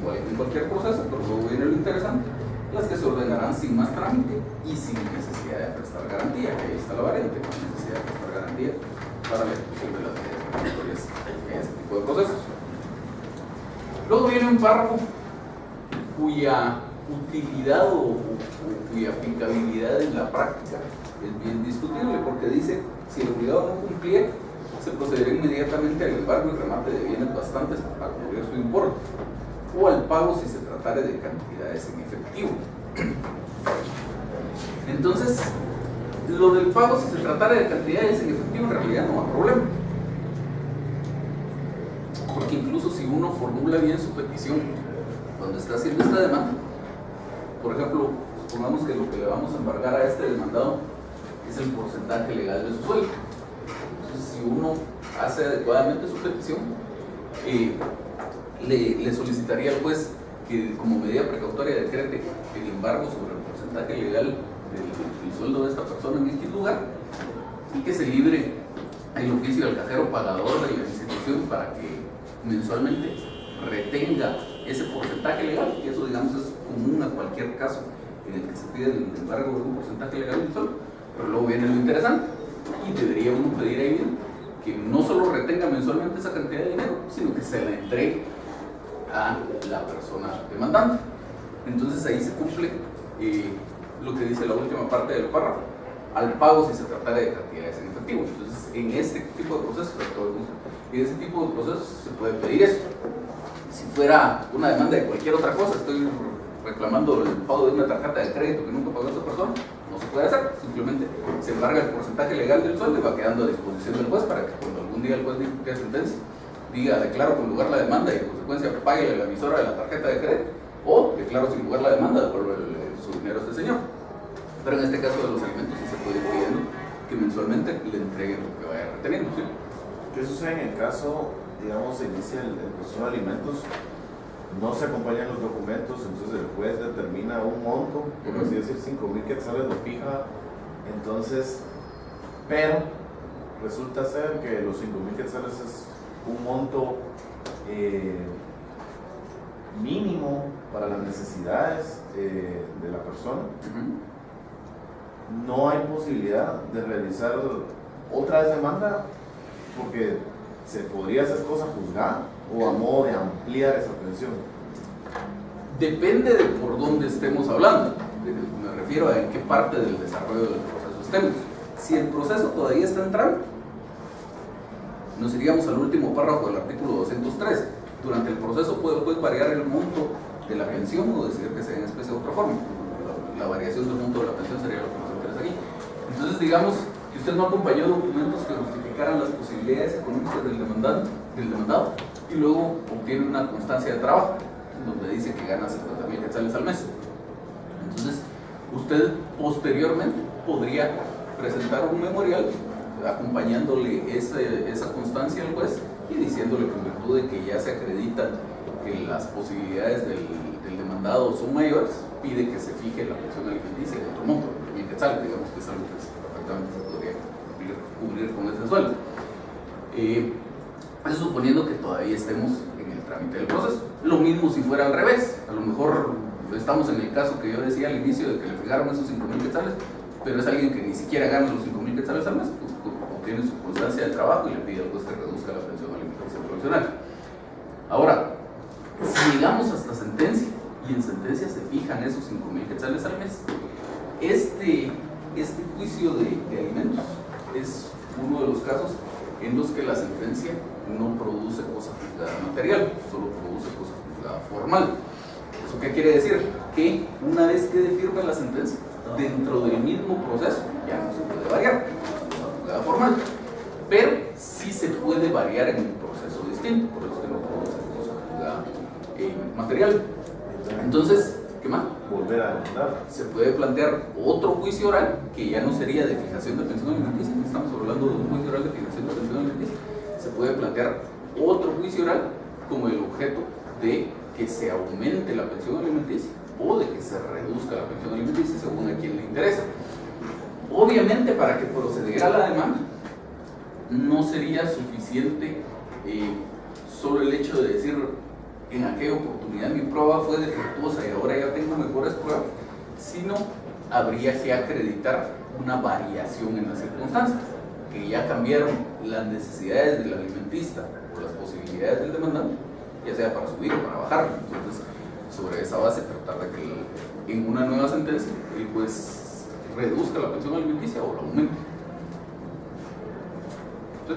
igual que en cualquier proceso, pero luego viene lo interesante, las que se ordenarán sin más trámite y sin necesidad de prestar garantía, que ahí está la variante, sin necesidad de prestar garantía para la ejecución de las medidas precautorias en este tipo de procesos. Luego viene un párrafo cuya utilidad o cuya aplicabilidad en la práctica es bien discutible, porque dice, si el obligado no cumpliera, se procederá inmediatamente al embargo y remate de bienes bastantes para cubrir su importe, o al pago si se tratara de cantidades en efectivo. Entonces, lo del pago si se tratara de cantidades en efectivo en realidad no hay problema, porque incluso si uno formula bien su petición cuando está haciendo esta demanda, por ejemplo, supongamos que lo que le vamos a embargar a este demandado es el porcentaje legal de su sueldo. Entonces, si uno hace adecuadamente su petición, le solicitaría al juez que como medida precautoria decrete el embargo sobre el porcentaje legal del sueldo de esta persona en X lugar y que se libre el oficio del cajero pagador de la institución para que mensualmente retenga ese porcentaje legal, y eso digamos es común a cualquier caso en el que se pide el embargo de un porcentaje legal del sueldo. Pero luego viene lo interesante, y debería uno pedir ahí bien que no solo retenga mensualmente esa cantidad de dinero, sino que se la entregue a la persona demandante. Entonces ahí se cumple lo que dice la última parte del párrafo, al pago si se tratara de cantidades en efectivo. Entonces en este tipo de procesos, en ese tipo de procesos se puede pedir eso. Si fuera una demanda de cualquier otra cosa, estoy reclamando el pago de una tarjeta de crédito que nunca pagó esa persona, no se puede hacer, simplemente se embarga el porcentaje legal del sueldo y va quedando a disposición del juez para que cuando algún día el juez dicte sentencia, diga declaro con lugar la demanda y en consecuencia pague la emisora de la tarjeta de crédito, o declaro sin lugar la demanda, devuelve su dinero a este señor. Pero en este caso de los alimentos sí se puede ir pidiendo que mensualmente le entreguen lo que vaya reteniendo, ¿sí? ¿Qué sucede en el caso, digamos, se inicia el proceso de alimentos, no se acompañan los documentos, entonces el juez determina un monto, por así decir, 5,000 quetzales lo fija, entonces, pero resulta ser que los 5,000 quetzales es un monto mínimo para las necesidades de la persona. No hay posibilidad de realizar otra demanda porque se podría hacer cosa juzgada o a modo de ampliar esa pensión. Depende de por dónde estemos hablando. Me refiero a en qué parte del desarrollo del proceso estemos. Si el proceso todavía está en trámite, nos iríamos al último párrafo del artículo 203. Durante el proceso puede el juez variar el monto de la pensión o decidir que sea en especie de otra forma. la variación del monto de la pensión sería lo que nos interesa aquí. Entonces, digamos que usted no acompañó documentos que justificaran las posibilidades económicas del demandado y luego obtiene una constancia de trabajo donde dice que gana 50,000 quetzales al mes. Entonces, usted posteriormente podría presentar un memorial acompañándole esa constancia al juez y diciéndole que en virtud de que ya se acredita que las posibilidades del demandado son mayores, pide que se fije la pensión alimenticia de otro monto, 1,000 quetzales, digamos que es algo que perfectamente se podría cubrir con ese sueldo. Eso suponiendo que todavía estemos en el trámite del proceso. Lo mismo si fuera al revés, a lo mejor estamos en el caso que yo decía al inicio de que le fijaron esos 5,000 quetzales, pero es alguien que ni siquiera gana los 5,000 quetzales al mes, obtiene su constancia de trabajo y le pide al juez que reduzca la pensión alimenticia provisional. Ahora, si llegamos hasta sentencia y en sentencia se fijan esos 5,000 quetzales al mes, este juicio de alimentos es uno de los casos en los que la sentencia no produce cosa juzgada material, solo produce cosa juzgada formal. ¿Eso qué quiere decir? Que una vez quede firme la sentencia, dentro del mismo proceso ya no se puede variar, es cosa juzgada formal, pero sí se puede variar en un proceso distinto, por eso es que no produce cosa juzgada material. Entonces, ¿qué más? Volver a demandar. Se puede plantear otro juicio oral que ya no sería de fijación de pensión alimenticia, estamos hablando de un juicio oral de fijación de pensión alimenticia. Se puede plantear otro juicio oral como el objeto de que se aumente la pensión alimenticia o de que se reduzca la pensión alimenticia según a quien le interesa. Obviamente, para que procediera la demanda no sería suficiente solo el hecho de decir en aquella oportunidad mi prueba fue defectuosa y ahora ya tengo mejores pruebas, sino habría que acreditar una variación en las circunstancias, que ya cambiaron las necesidades del alimentista o las posibilidades del demandante, ya sea para subir o para bajar. Entonces, sobre esa base, tratar de que en una nueva sentencia el juez reduzca la pensión alimenticia o la aumente. ¿Sí?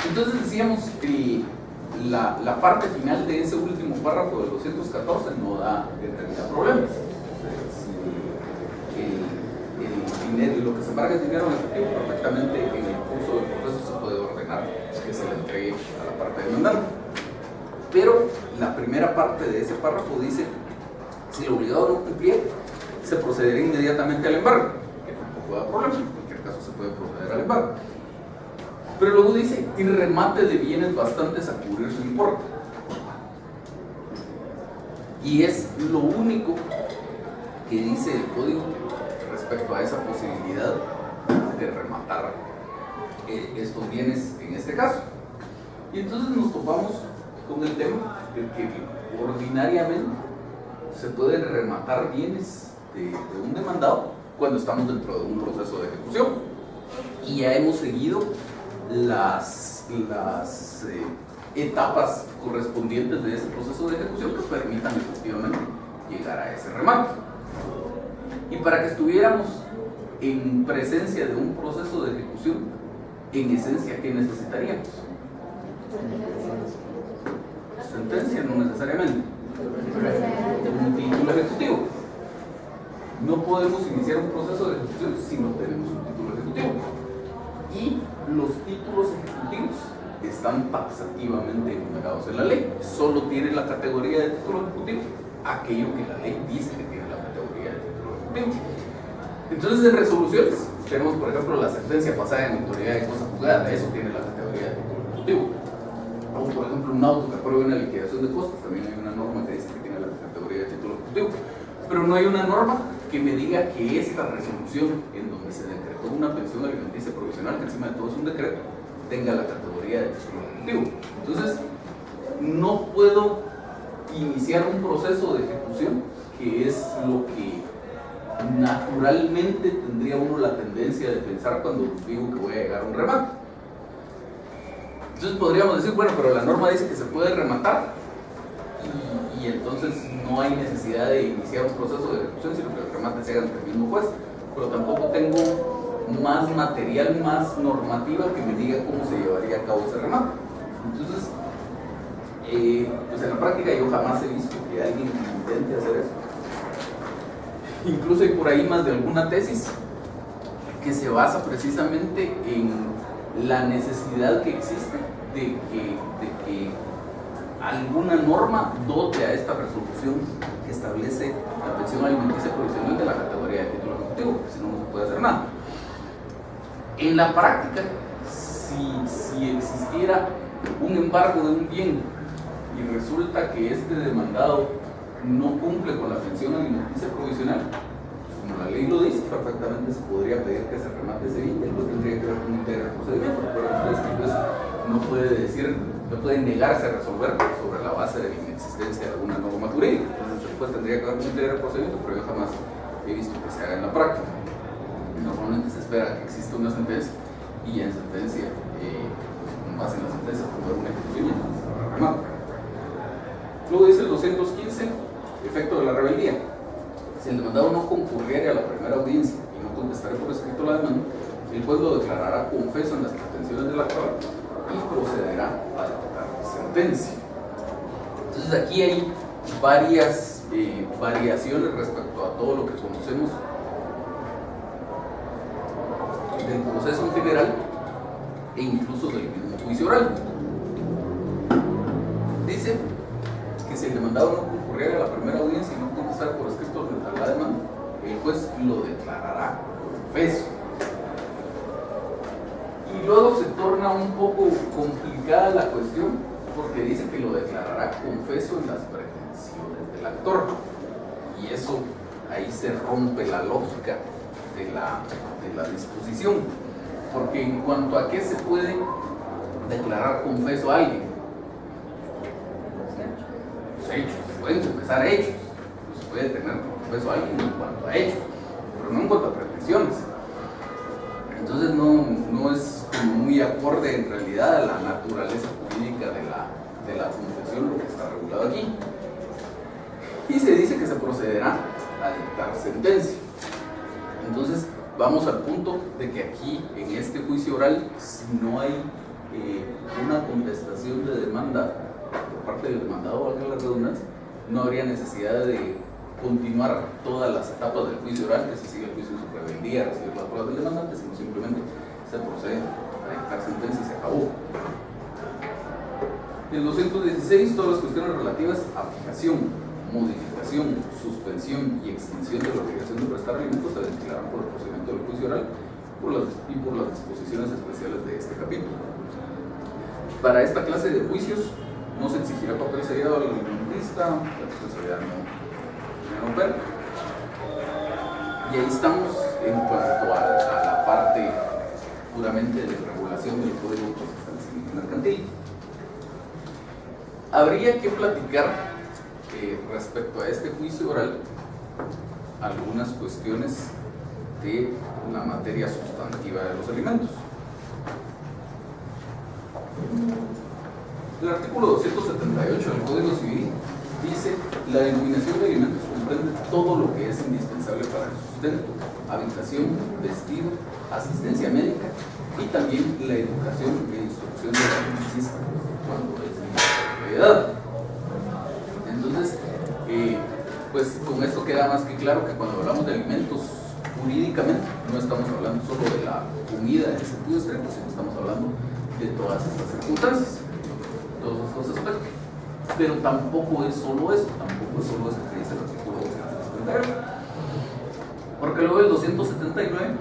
Entonces decíamos que la parte final de ese último párrafo del 214 no da determinados problemas. Lo que se embarga es dinero en efectivo, perfectamente en el curso del proceso se puede ordenar que se le entregue a la parte demandante. Pero la primera parte de ese párrafo dice: si el obligado no cumpliera, se procederá inmediatamente al embargo, que tampoco da problema, en cualquier caso se puede proceder al embargo. Pero luego dice: y remate de bienes bastantes a cubrir su importe. Y es lo único que dice el código respecto a esa posibilidad de rematar estos bienes en este caso. Y entonces nos topamos con el tema de que ordinariamente se pueden rematar bienes de un demandado cuando estamos dentro de un proceso de ejecución. Y ya hemos seguido las etapas correspondientes de ese proceso de ejecución que permitan efectivamente llegar a ese remate. Y para que estuviéramos en presencia de un proceso de ejecución, en esencia, ¿qué necesitaríamos? Sentencia, no necesariamente. Un título ejecutivo. No podemos iniciar un proceso de ejecución si no tenemos un título ejecutivo. Y los títulos ejecutivos están taxativamente enumerados en la ley. Solo tiene la categoría de título ejecutivo aquello que la ley dice que tiene la categoría de título ejecutivo. Entonces, en resoluciones tenemos, por ejemplo, la sentencia pasada en autoridad de cosa juzgada, eso tiene la categoría de título ejecutivo. O, por ejemplo, un auto que apruebe una liquidación de costos, también hay una norma que dice que tiene la categoría de título ejecutivo. Pero no hay una norma que me diga que esta resolución en donde se decretó una pensión alimenticia provisional, que encima de todo es un decreto, tenga la categoría de título ejecutivo. Entonces, no puedo iniciar un proceso de ejecución, que es lo que naturalmente tendría uno la tendencia de pensar cuando digo que voy a llegar a un remate. Entonces podríamos decir, bueno, pero la norma dice que se puede rematar y entonces no hay necesidad de iniciar un proceso de ejecución, sino que el remate se haga ante el mismo juez. Pero tampoco tengo más material, más normativa que me diga cómo se llevaría a cabo ese remate. Entonces, Pues en la práctica yo jamás he visto que alguien intente hacer eso. Incluso hay por ahí más de alguna tesis que se basa precisamente en la necesidad que existe de que alguna norma dote a esta resolución que establece la pensión alimenticia provisional de la categoría de título ejecutivo, porque si no, no se puede hacer nada. En la práctica, si existiera un embargo de un bien y resulta que este demandado no cumple con la pensión alimenticia provisional, como la ley lo dice, perfectamente se podría pedir que se remate ese bien, después tendría que haber un integral procedimiento, pero entonces no puede decir, no puede negarse a resolver sobre la base de la inexistencia de alguna norma jurídica. Entonces después tendría que haber un integral procedimiento, pero yo jamás he visto que se haga en la práctica. Normalmente se espera que exista una sentencia y en sentencia, con base en la sentencia, tomar una ejecución y entonces se remate. Luego dice el 215, efecto de la rebeldía. Si el demandado no concurriera a la primera audiencia y no contestara por escrito la demanda, el juez lo declarará confeso en las pretensiones del actor y procederá a dictar sentencia. Entonces aquí hay varias variaciones respecto a todo lo que conocemos del proceso en general e incluso del mismo juicio oral. Dice que si el demandado no concurriera a la primera audiencia y no contestara por escrito la demanda, el juez lo declarará confeso. Y luego se torna un poco complicada la cuestión porque dice que lo declarará confeso en las pretensiones del actor. Y eso, ahí se rompe la lógica de la disposición. Porque en cuanto a qué se puede declarar confeso a alguien, los hechos, se pueden confesar hechos, se puede tener confeso a alguien en cuanto a hechos, pero no en cuanto a pretensiones. Entonces no es como muy acorde en realidad a la naturaleza jurídica de la confesión lo que está regulado aquí. Y se dice que se procederá a dictar sentencia. Entonces vamos al punto de que aquí en este juicio oral, si no hay una contestación de demanda por parte del demandado, valga la redundancia, no habría necesidad de continuar todas las etapas del juicio oral, que se sigue el juicio de su rebeldía, recibir las pruebas del demandante, sino simplemente se procede a dictar sentencia y se acabó. En el 216, todas las cuestiones relativas a fijación, modificación, suspensión y extinción de la obligación de prestar alimentos se ventilarán por el procedimiento del juicio oral y por las disposiciones especiales de este capítulo. Para esta clase de juicios no se exigirá papel sellado al alimentista, la responsabilidad no opera. Y ahí estamos en cuanto a la parte puramente de regulación del Código Procesal Civil Mercantil. Habría que platicar respecto a este juicio oral algunas cuestiones de la materia sustantiva de los alimentos. El artículo 278 del Código Civil dice: la denominación de alimentos comprende todo lo que es indispensable para el sustento, habitación, vestido, asistencia médica y también la educación e instrucción del alimentista cuando es de propiedad. Entonces, pues con esto queda más que claro que cuando hablamos de alimentos jurídicamente no estamos hablando solo de la comida en sentido estricto, sino estamos hablando de todas estas circunstancias, todos estos aspectos. Pero tampoco es solo eso, que dice el artículo 278. Porque luego el 279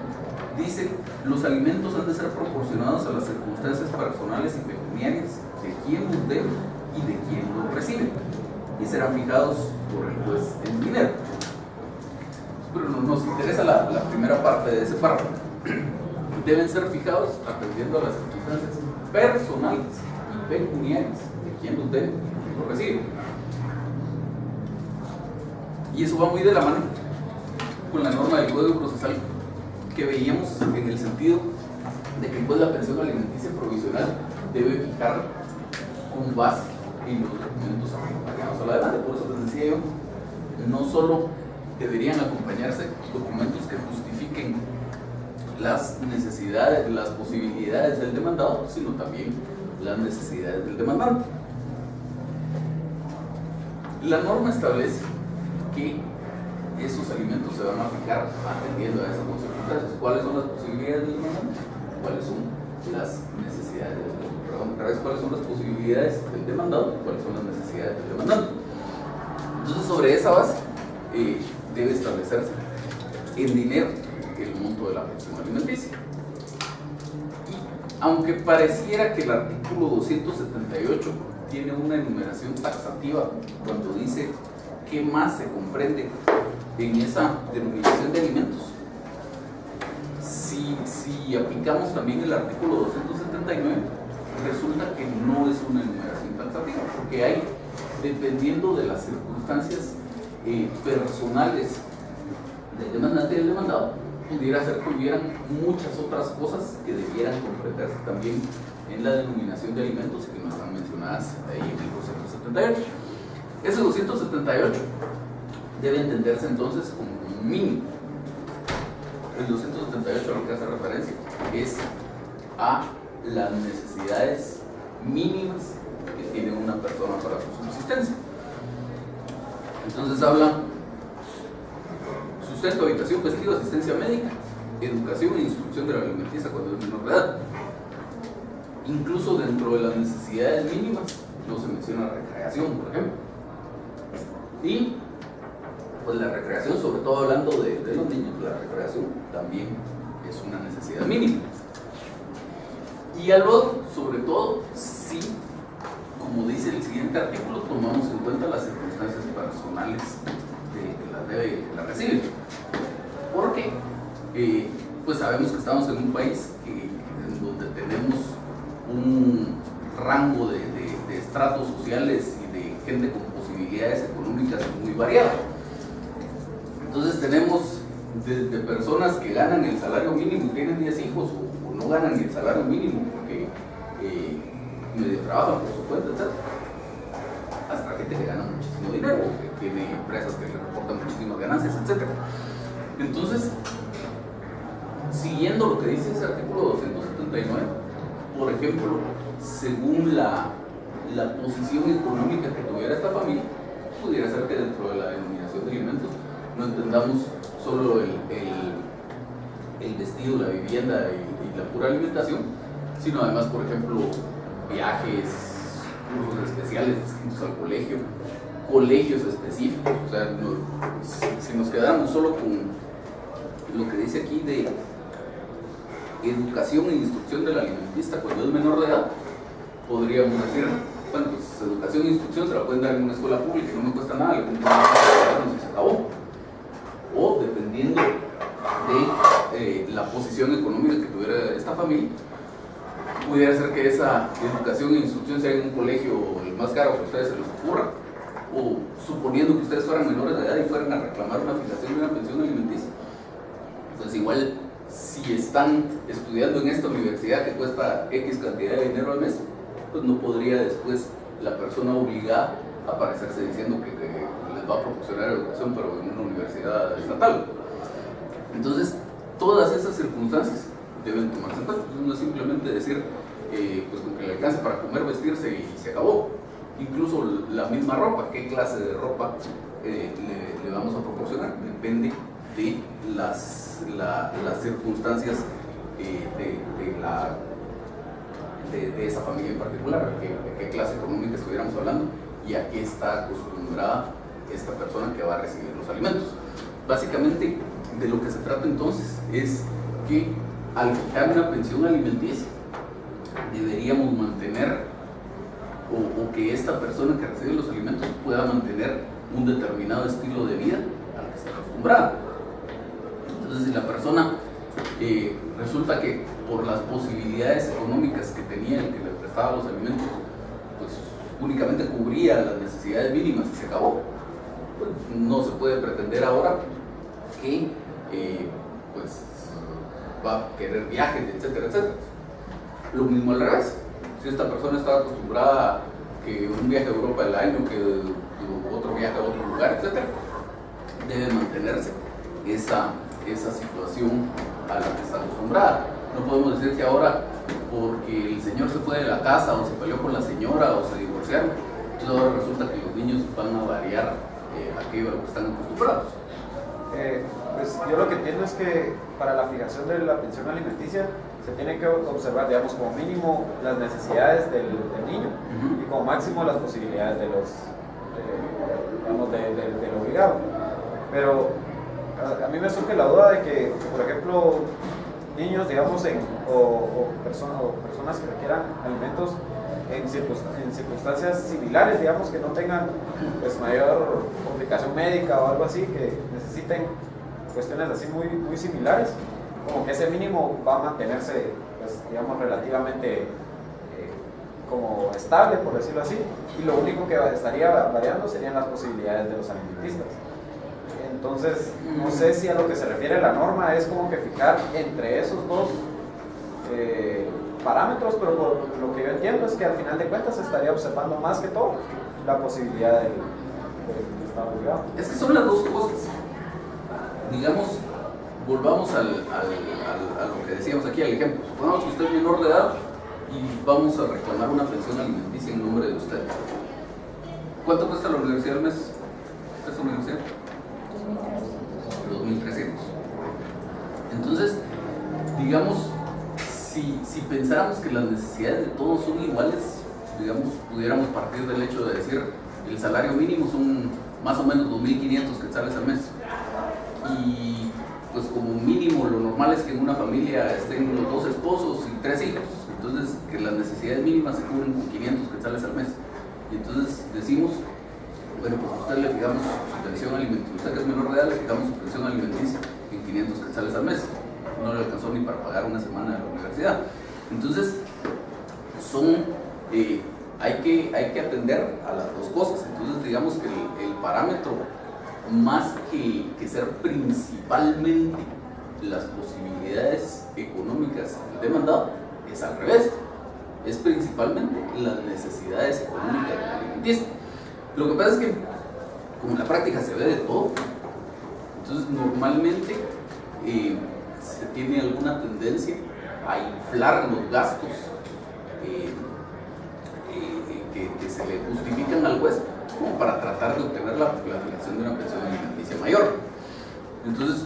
dice: los alimentos han de ser proporcionados a las circunstancias personales y pecuniarias de quien los debe y de quien los recibe, y serán fijados por el juez en dinero. Pero nos interesa la primera parte de ese párrafo. Deben ser fijados atendiendo a las circunstancias personales y pecuniarias de quien los debe y los recibe. Y eso va muy de la mano con la norma del Código Procesal que veíamos en el sentido de que pues la pensión alimenticia provisional debe fijar con base en los documentos acompañados a la demanda. Por eso les decía yo, no solo deberían acompañarse documentos que justifiquen las necesidades, las posibilidades del demandado, sino también las necesidades del demandante. La norma establece que esos alimentos se van a fijar atendiendo a esas dos circunstancias. ¿Cuáles son las posibilidades del demandante? ¿Cuáles son las necesidades del demandante? Perdón, otra vez, ¿cuáles son las posibilidades del demandado? ¿Cuáles son las necesidades del demandante? Entonces, sobre esa base, debe establecerse en dinero el monto de la pensión alimenticia. Y aunque pareciera que el artículo 278 tiene una enumeración taxativa cuando dice qué más se comprende en esa denominación de alimentos, si aplicamos también el artículo 279, resulta que no es una enumeración taxativa, porque hay, dependiendo de las circunstancias personales del demandante y del demandado, pudiera ser que hubieran muchas otras cosas que debieran comprenderse también en la denominación de alimentos y que no están mencionadas ahí en el 278. Ese 278 debe entenderse entonces como un mínimo. El 278 a lo que hace referencia es a las necesidades mínimas que tiene una persona para su subsistencia. Entonces habla sustento, habitación, vestido, asistencia médica, educación e instrucción de la alimenticia cuando es menor de edad. Incluso dentro de las necesidades mínimas no se menciona recreación, por ejemplo. Y pues la recreación, sobre todo hablando de los niños, la recreación también es una necesidad mínima. Y algo, sobre todo, si, como dice el siguiente artículo, tomamos en cuenta las circunstancias personales de que las debe, que las recibe. Porque pues sabemos que estamos en un país en donde tenemos un rango de estratos sociales y de gente con posibilidades económicas muy variado. Entonces tenemos desde personas que ganan el salario mínimo y tienen 10 hijos, o no ganan el salario mínimo porque medio trabajan por su cuenta, etc., hasta gente que gana muchísimo dinero, que tiene empresas que le reportan muchísimas ganancias, etc. Entonces, siguiendo lo que dice ese artículo 279, por ejemplo, según la posición económica que tuviera esta familia, pudiera ser que dentro de la denominación de alimentos no entendamos solo el vestido, la vivienda y la pura alimentación, sino además, por ejemplo, viajes, cursos especiales distintos al colegio, colegios específicos. O sea, si nos quedamos solo con lo que dice aquí de educación e instrucción del alimentista cuando es menor de edad, podríamos decir, bueno, pues educación e instrucción se la pueden dar en una escuela pública, no me cuesta nada, le cuento y se acabó. O dependiendo de la posición económica que tuviera esta familia, pudiera ser que esa educación e instrucción sea en un colegio el más caro que a ustedes se les ocurra, o suponiendo que ustedes fueran menores de edad y fueran a reclamar una fijación de una pensión alimenticia. Entonces igual, si están estudiando en esta universidad que cuesta X cantidad de dinero al mes, pues no podría después la persona obligada a aparecerse diciendo que les va a proporcionar educación, pero en una universidad estatal. Entonces, todas esas circunstancias deben tomarse en cuenta. No es simplemente decir, pues con que le alcance para comer, vestirse y se acabó. Incluso la misma ropa, qué clase de ropa le vamos a proporcionar, depende de las circunstancias de esa familia en particular, de qué clase económica estuviéramos hablando y a qué está acostumbrada esta persona que va a recibir los alimentos. Básicamente, de lo que se trata entonces es que al fijar una pensión alimenticia deberíamos mantener o que esta persona que recibe los alimentos pueda mantener un determinado estilo de vida al que se acostumbrada. Entonces, si la persona resulta que por las posibilidades económicas que tenía el que le prestaba los alimentos, pues únicamente cubría las necesidades mínimas y se acabó, pues no se puede pretender ahora que pues va a querer viajes, etcétera, etcétera. Lo mismo al revés. Si esta persona estaba acostumbrada a que un viaje a Europa al año, que otro viaje a otro lugar, etcétera, debe mantenerse esa situación a la que está acostumbrada. No podemos decir que ahora, porque el señor se fue de la casa o se peleó con la señora o se divorciaron, Entonces ahora resulta que los niños van a variar aquello a lo que están acostumbrados. Pues yo lo que entiendo es que para la fijación de la pensión alimenticia se tiene que observar, digamos, como mínimo las necesidades del niño y como máximo las posibilidades del obligado. Pero a mí me surge la duda de que, por ejemplo, niños, digamos, o personas que requieran alimentos en circunstancias similares, digamos, que no tengan pues mayor complicación médica o algo así, que necesiten cuestiones así muy similares, como que ese mínimo va a mantenerse, pues, digamos, relativamente como estable, por decirlo así, y lo único que estaría variando serían las posibilidades de los alimentistas. Entonces, no sé si a lo que se refiere la norma es como que fijar entre esos dos parámetros, pero por lo que yo entiendo es que al final de cuentas se estaría observando más que todo la posibilidad del Estado obligado. Es que son las dos cosas. Digamos, volvamos a lo que decíamos aquí, al ejemplo. Supongamos que usted es menor de edad y vamos a reclamar una pensión alimenticia en nombre de usted. ¿Cuánto cuesta la universidad al mes? ¿Cuesta la universidad? 2.300. Entonces, digamos, si pensáramos que las necesidades de todos son iguales, digamos, pudiéramos partir del hecho de decir el salario mínimo son más o menos 2.500 quetzales al mes. Y pues como mínimo lo normal es que en una familia estén los 2 esposos y 3 hijos. Entonces, que las necesidades mínimas se cubren con 500 quetzales al mes. Y entonces decimos, bueno, pues a usted le fijamos su pensión alimenticia, usted que es menor de edad, le fijamos su pensión alimenticia en 500 quetzales al mes. No le alcanzó ni para pagar una semana de la universidad. Entonces, hay que atender a las dos cosas. Entonces, digamos que el parámetro, más que ser principalmente las posibilidades económicas del demandado, es al revés. Es principalmente las necesidades económicas del alimentista. Lo que pasa es que, como en la práctica se ve de todo, entonces normalmente se tiene alguna tendencia a inflar los gastos que se le justifican al juez como para tratar de obtener la fijación de una pensión alimenticia mayor. Entonces,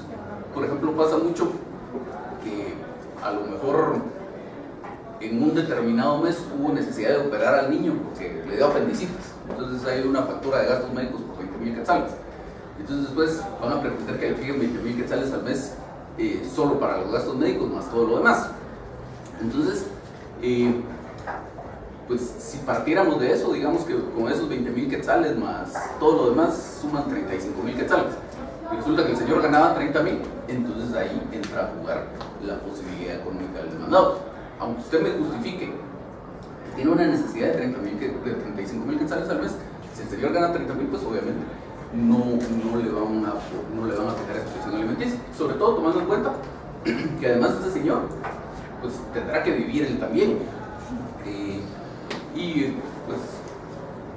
por ejemplo, pasa mucho que a lo mejor en un determinado mes hubo necesidad de operar al niño porque le dio apendicitis. Entonces hay una factura de gastos médicos por 20.000 quetzales. Entonces después van a pretender que le fijen 20.000 quetzales al mes solo para los gastos médicos más todo lo demás. Entonces, pues si partiéramos de eso, digamos que con esos 20.000 quetzales más todo lo demás suman 35.000 quetzales. Y resulta que el señor ganaba 30.000, entonces ahí entra a jugar la posibilidad económica del demandado. Aunque usted me justifique que tiene una necesidad de 35.000 quetzales al mes, si el señor gana 30.000, pues obviamente no le van a fijar esa pensión alimenticia. Sobre todo tomando en cuenta que además este señor pues tendrá que vivir él también. Y pues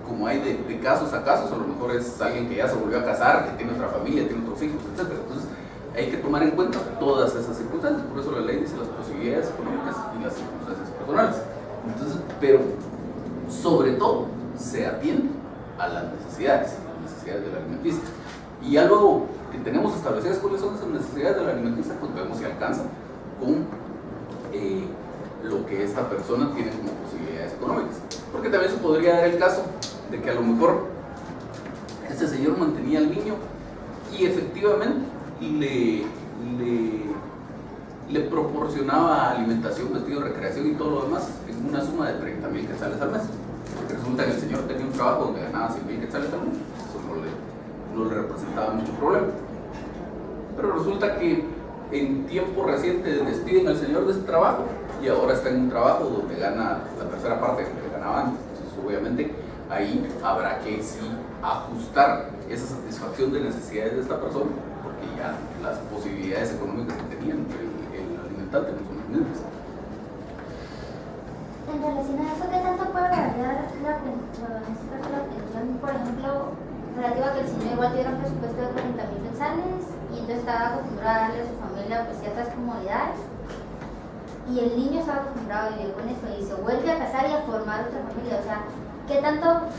como hay de casos a casos, a lo mejor es alguien que ya se volvió a casar, que tiene otra familia, tiene otros hijos, etc. Entonces hay que tomar en cuenta todas esas circunstancias. Por eso la ley dice las posibilidades económicas y las circunstancias personales. Entonces, pero sobre todo se atiende a las necesidades del alimentista. Y ya luego que tenemos establecidas cuáles son esas necesidades del alimentista, pues vemos si alcanza con lo que esta persona tiene como posibilidades económicas. Porque también se podría dar el caso de que a lo mejor este señor mantenía al niño y efectivamente le proporcionaba alimentación, vestido, recreación y todo lo demás en una suma de 30.000 quetzales al mes. Porque resulta que el señor tenía un trabajo donde ganaba 100.000 quetzales al mes, eso no le representaba mucho problema. Pero resulta que en tiempo reciente despiden al señor de ese trabajo y ahora está en un trabajo donde gana la tercera parte de lo que ganaba antes. Entonces, obviamente, ahí habrá que sí ajustar esa satisfacción de necesidades de esta persona, porque ya las posibilidades económicas que tenían el alimentante no son las mismas. En relación a eso, ¿qué tanto puede variar la pensión, por ejemplo, relativa a que el señor igual tiene un presupuesto de 40.000 quetzales y entonces estaba acostumbrado a darle a su familia pues, ciertas comodidades y el niño estaba acostumbrado a vivir con eso y se vuelve a casar y a formar otra familia? O sea, ¿qué tanto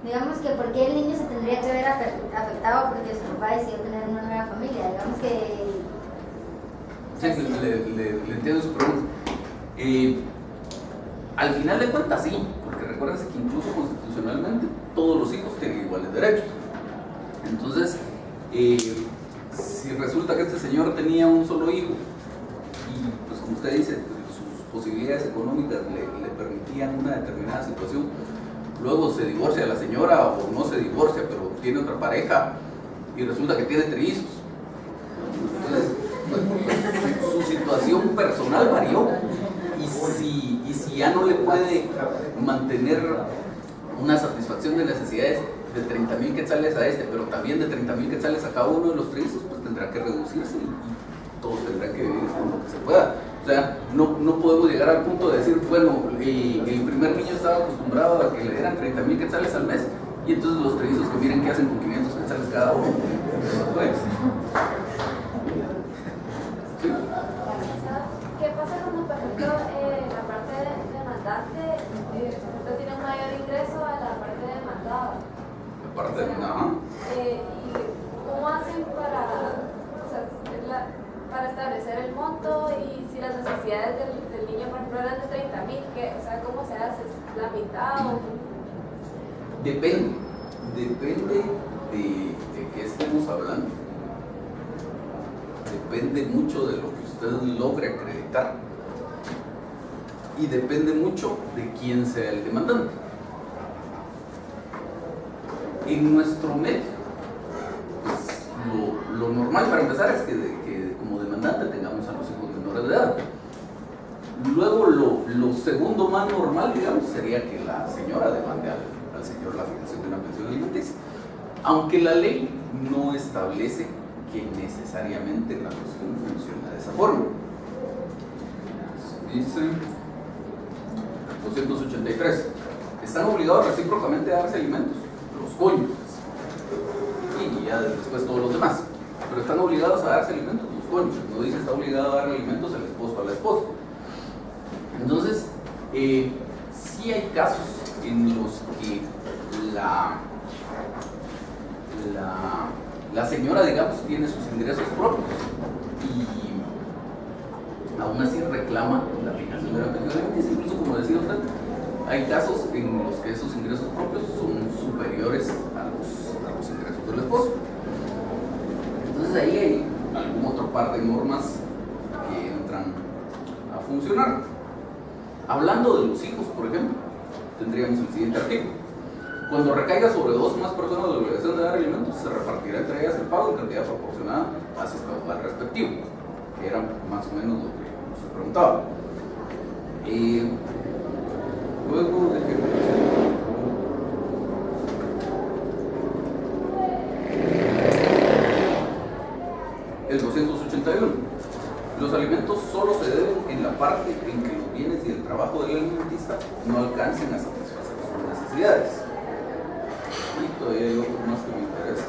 Digamos que por qué el niño se tendría que ver afectado porque su papá decidió tener una nueva familia. Digamos que... Sí, le entiendo su pregunta. Al final de cuentas sí, porque recuérdense que incluso constitucionalmente todos los hijos tienen iguales derechos. Entonces, si resulta que este señor tenía un solo hijo y pues como usted dice, sus posibilidades económicas le permitían una determinada situación, luego se divorcia la señora o no se divorcia, pero tiene otra pareja y resulta que tiene trillizos. Entonces, su situación personal varió y si ya no le puede mantener una satisfacción de necesidades de 30,000 quetzales a este, pero también de 30,000 quetzales a cada uno de los trillizos, pues tendrá que reducirse y todos tendrán que vivir con lo que se pueda. O sea, no podemos llegar al punto de decir, bueno, el primer niño estaba acostumbrado a que le dieran 30,000 quetzales al mes y entonces los trillizos que miren qué hacen con 500 quetzales cada uno. Pues, ¿sí? ¿Qué pasa cuando, por ejemplo, la parte demandante tiene un mayor ingreso a la parte demandada? Aparte de nada. ¿Y cómo hacen para establecer el monto y si las necesidades del niño, por ejemplo, eran de 30,000, o sea, cómo se hace? ¿La mitad o...? Depende de qué estemos hablando. Depende mucho de lo que usted logre acreditar y depende mucho de quién sea el demandante. En nuestro medio, pues, lo normal para empezar es que como demandante tengamos a los hijos menores de edad. Luego lo segundo más normal, digamos, sería que la señora demande al señor la fijación de una pensión alimenticia, aunque la ley no establece que necesariamente la cuestión funciona de esa forma. Dice 283, están obligados recíprocamente a darse alimentos los cónyuges y ya después todos los demás, pero están obligados a darse alimentos los cónyuges, no dice está obligado a dar alimentos el esposo a la esposa. Entonces, sí hay casos en los que la señora, digamos, tiene sus ingresos propios y aún así reclama la fijación de la pensión alimenticia. Incluso, como decía usted, hay casos en los que esos ingresos propios son superiores a los ingresos del esposo. Entonces ahí hay algún otro par de normas que entran a funcionar. Hablando de los hijos, por ejemplo, tendríamos el siguiente artículo. Cuando recaiga sobre dos o más personas la obligación de dar alimentos, se repartirá entre ellas el pago en cantidad proporcionada a su caudal respectivo, que era más o menos lo que nos preguntaba. Luego el 281. Los alimentos solo se deben en la parte en que los bienes y el trabajo del alimentista no alcancen a satisfacer sus necesidades. Y todavía hay otro más que me interesa.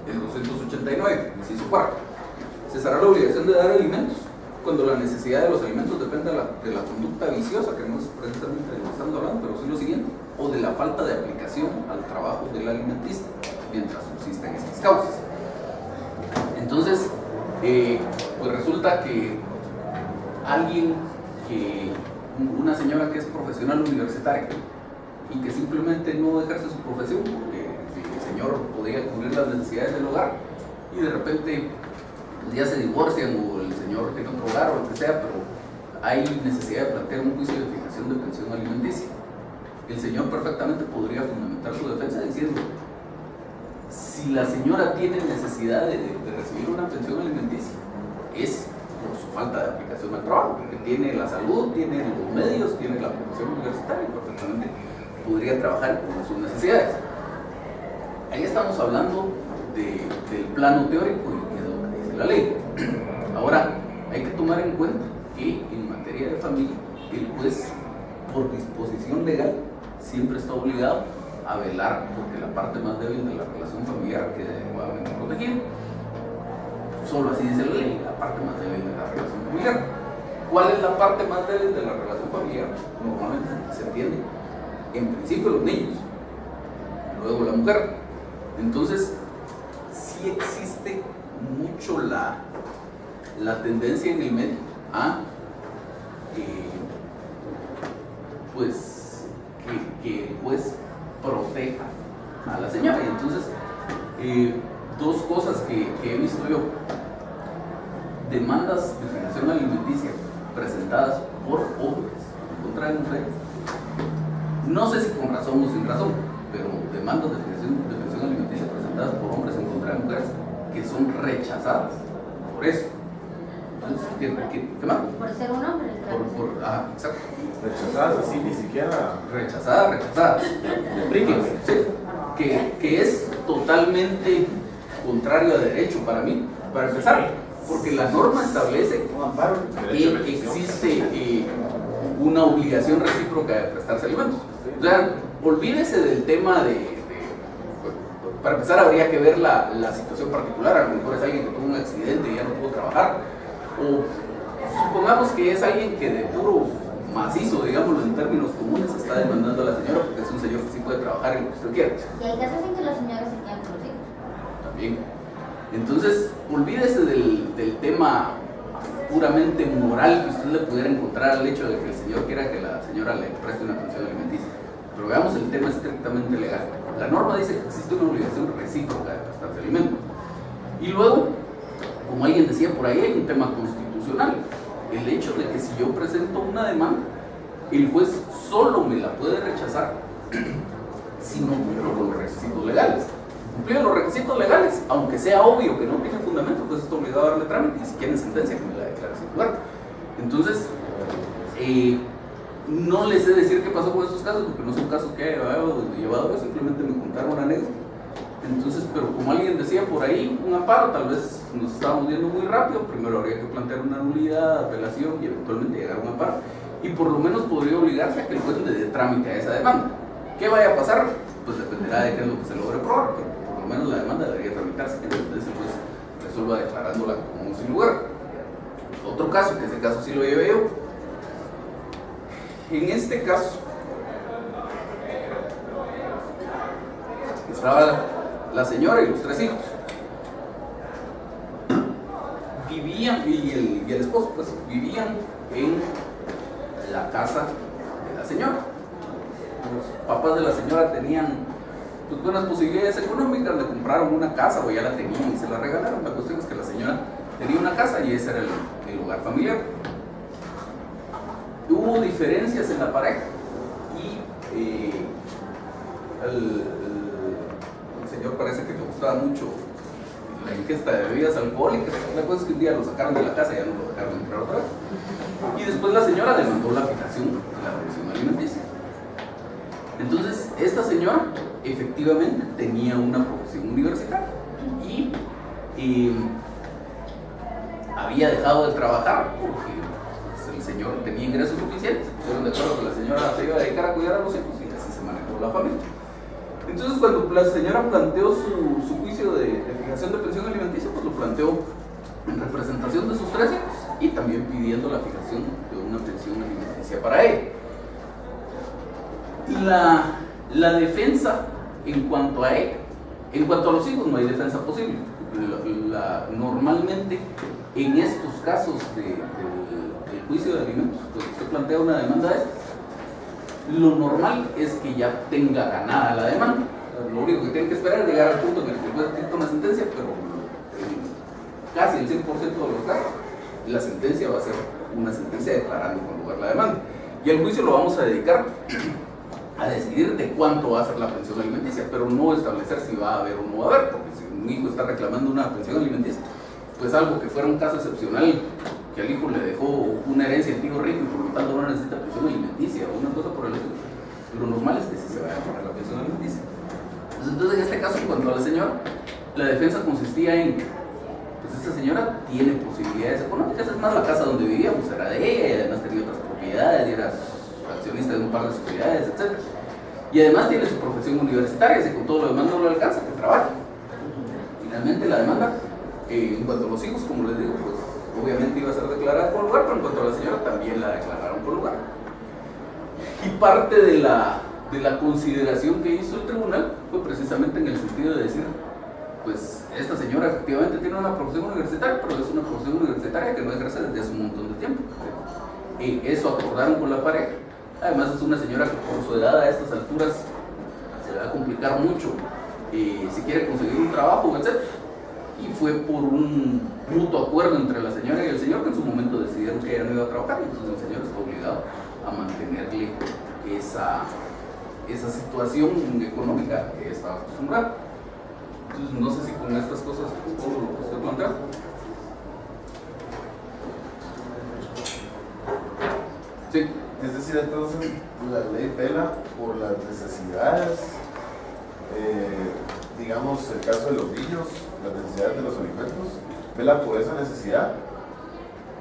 El 289, inciso cuarto. Cesará la obligación de dar alimentos cuando la necesidad de los alimentos depende de la conducta viciosa, que no es precisamente de lo que estamos hablando, pero sí lo siguiente, o de la falta de aplicación al trabajo del alimentista, mientras subsisten estas causas. Entonces, pues resulta que una señora que es profesional universitaria y que simplemente no ejerce su profesión porque el señor podría cubrir las necesidades del hogar y de repente pues ya se divorcian o el señor tiene otro hogar o lo que sea, pero hay necesidad de plantear un juicio de fijación de pensión alimenticia. El señor perfectamente podría fundamentar su defensa diciendo: si la señora tiene necesidad de recibir una pensión alimenticia, es por su falta de aplicación al trabajo, porque tiene la salud, tiene los medios, tiene la profesión universitaria y perfectamente podría trabajar con sus necesidades. Ahí estamos hablando del plano teórico y de lo que dice la ley. Ahora, hay que tomar en cuenta que en materia de familia, el juez, por disposición legal, siempre está obligado a velar porque la parte más débil de la relación familiar quede adecuadamente protegida. Solo así dice la ley, la parte más débil de la relación familiar. ¿Cuál es la parte más débil de la relación familiar? Normalmente se entiende, en principio, los niños, luego la mujer. Entonces, sí existe mucho la tendencia en el medio a pues que el juez proteja a la señora. Y entonces, dos cosas que he visto yo: demandas de fijación alimenticia presentadas por hombres en contra de mujeres, no sé si con razón o sin razón, pero demandas de fijación alimenticia presentadas por hombres en contra de mujeres que son rechazadas por eso. Entonces, ¿qué más? Por ser un hombre. Exacto. Rechazadas así, ni siquiera. Rechazadas. Sí, que es totalmente contrario a derecho para mí, para empezar, porque la norma establece que existe una obligación recíproca de prestarse alimentos. O sea, olvídese del tema para empezar, habría que ver la situación particular. A lo mejor es alguien que tuvo un accidente y ya no pudo trabajar, o supongamos que es alguien que de puro macizo, digámoslo en términos comunes, está demandando a la señora porque es un señor que sí puede trabajar en lo que usted quiera. Y hay casos en que los señores se quedan con los hijos. También. Entonces, olvídese del tema puramente moral que usted le pudiera encontrar al hecho de que el señor quiera que la señora le preste una pensión alimenticia. Pero veamos el tema estrictamente legal. La norma dice que existe una obligación recíproca de prestarse alimentos. Y luego, como alguien decía por ahí, hay un tema constitucional. El hecho de que si yo presento una demanda, el juez solo me la puede rechazar si no cumplo con los requisitos legales. Cumplido los requisitos legales, aunque sea obvio que no tiene fundamento, pues está obligado a darle trámite, y si quieren sentencia, que me la declare circular. Entonces, no les sé decir qué pasó con estos casos, porque no son casos que haya llevado yo, simplemente me contaron una anécdota. Entonces, pero como alguien decía por ahí, un amparo, tal vez nos estábamos viendo muy rápido, primero habría que plantear una nulidad, apelación y eventualmente llegar a un amparo, y por lo menos podría obligarse a que el juez le dé trámite a esa demanda. ¿Qué vaya a pasar? Pues dependerá de qué es lo que se logre probar, pero por lo menos la demanda debería tramitarse, que entonces el juez resuelva declarándola como sin lugar. Otro caso, que ese caso sí lo llevé yo. En este caso, estaba la señora y los 3 hijos. Vivían, y el esposo, pues vivían en la casa de la señora. Los papás de la señora tenían pues buenas posibilidades económicas, le compraron una casa o ya la tenían y se la regalaron. La cuestión es que la señora tenía una casa y ese era el hogar familiar. Hubo diferencias en la pareja y el señor parece que le gustaba mucho la ingesta de bebidas alcohólicas. La cosa es que un día lo sacaron de la casa y ya no lo dejaron entrar otra vez. Y después la señora demandó la fijación de la pensión alimenticia. Entonces, esta señora efectivamente tenía una profesión universitaria y había dejado de trabajar porque pues, el señor tenía ingresos suficientes. Se pusieron de acuerdo que la señora se iba a dedicar a cuidar a los hijos y así se manejó la familia. Entonces, cuando la señora planteó su juicio de fijación de pensión alimenticia, pues lo planteó en representación de sus 3 hijos y también pidiendo la fijación de una pensión alimenticia para ella. Y la defensa en cuanto a ella, en cuanto a los hijos, no hay defensa posible. Normalmente, en estos casos del juicio de alimentos, cuando usted plantea una demanda de estas, lo normal es que ya tenga ganada la demanda. Lo único que tiene que esperar es llegar al punto en el que el juez dicta una sentencia, pero casi el 100% de los casos, la sentencia va a ser una sentencia declarando con lugar la demanda. Y el juicio lo vamos a dedicar a decidir de cuánto va a ser la pensión alimenticia, pero no establecer si va a haber o no va a haber, porque si un hijo está reclamando una pensión alimenticia, pues algo que fuera un caso excepcional, que al hijo le dejó una herencia al tío rico y por lo tanto no necesita pensión alimenticia o una cosa por el estilo. Lo normal es que sí se vaya a pagar la pensión alimenticia. Entonces, en este caso, en cuanto a la señora, la defensa consistía en, pues esta señora tiene posibilidades económicas, es más, la casa donde vivía pues era de ella y además tenía otras propiedades y era accionista de un par de sociedades, etc. Y además tiene su profesión universitaria, si con todo lo demás no lo alcanza, que trabaje. Finalmente la demanda, en cuanto a los hijos, como les digo, pues obviamente iba a ser declarada por lugar, pero en cuanto a la señora también la declararon por lugar. Y parte de la consideración que hizo el tribunal fue precisamente en el sentido de decir, pues esta señora efectivamente tiene una profesión universitaria, pero es una profesión universitaria que no ejerce desde hace un montón de tiempo. Eso acordaron con la pareja. Además es una señora que por su edad a estas alturas se le va a complicar mucho si quiere conseguir un trabajo, etc. Y fue por un mutuo acuerdo entre la señora y el señor que en su momento decidieron que ella no iba a trabajar, y entonces el señor está obligado a mantenerle esa situación económica que estaba acostumbrada. Entonces no sé si con estas cosas todo lo que usted plantea. Sí. Es decir, entonces la ley vela por las necesidades, digamos el caso de los niños, las necesidades de los alimentos, vela por esa necesidad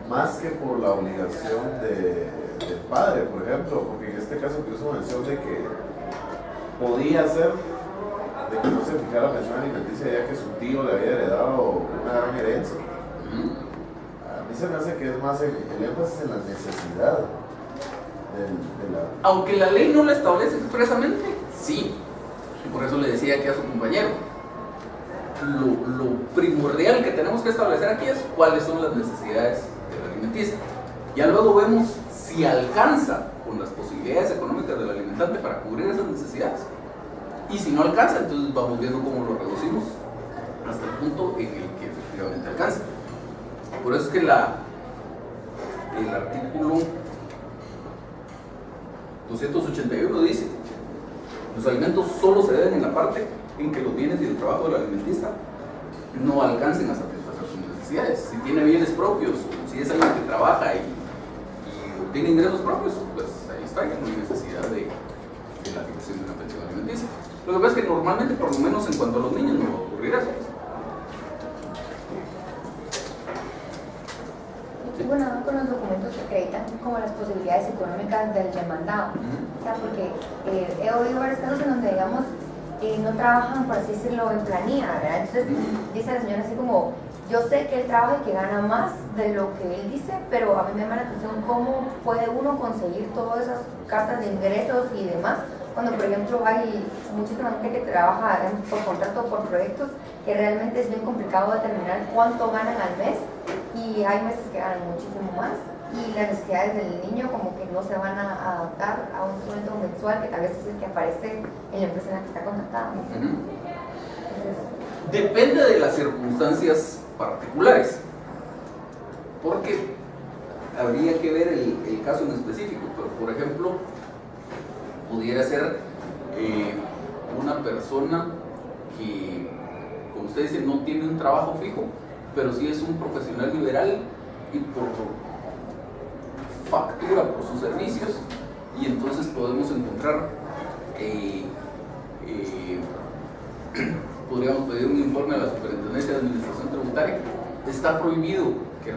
más que por la obligación del padre, por ejemplo, porque en este caso que hizo mención de que podía ser de que no se fijara la pensión alimenticia ya que su tío le había heredado una gran herencia. A mí se me hace que es más el énfasis en la necesidad de la... Aunque la ley no la establece expresamente, sí. Y por eso le decía aquí a su compañero, lo primordial que tenemos que establecer aquí es cuáles son las necesidades del alimentista. Ya luego vemos si alcanza con las posibilidades económicas del alimentante para cubrir esas necesidades. Y si no alcanza, entonces vamos viendo cómo lo reducimos hasta el punto en el que efectivamente alcanza. Por eso es que el artículo 281 dice: los alimentos solo se deben en la parte en que los bienes y el trabajo del alimentista no alcancen a satisfacer sus necesidades. Si tiene bienes propios, o si es alguien que trabaja y obtiene ingresos propios, pues ahí está, ya no hay necesidad de la fijación de una pensión alimenticia. Lo que pasa es que normalmente, por lo menos en cuanto a los niños, no va a ocurrir eso. Y bueno, con los documentos que acreditan como las posibilidades económicas del demandado. O sea, porque he oído varios casos en donde, digamos, no trabajan, por así decirlo, en planilla, ¿verdad? Entonces dice la señora así como, yo sé que él trabaja y que gana más de lo que él dice, pero a mí me llama la atención cómo puede uno conseguir todas esas cartas de ingresos y demás, cuando por ejemplo hay muchísima gente que trabaja por contrato o por proyectos, que realmente es bien complicado determinar cuánto ganan al mes, y hay meses que ganan muchísimo más, y las necesidades del niño como que no se van a adaptar a un sueldo mensual que tal vez es el que aparece en la empresa en la que está contratada. Entonces, depende de las circunstancias particulares, porque habría que ver el caso en específico, pero por ejemplo pudiera ser una persona que, como usted dice, no tiene un trabajo fijo, pero sí es un profesional liberal y por factura por sus servicios, y entonces podemos encontrar podríamos pedir un informe a la Superintendencia de Administración Tributaria. Está prohibido que se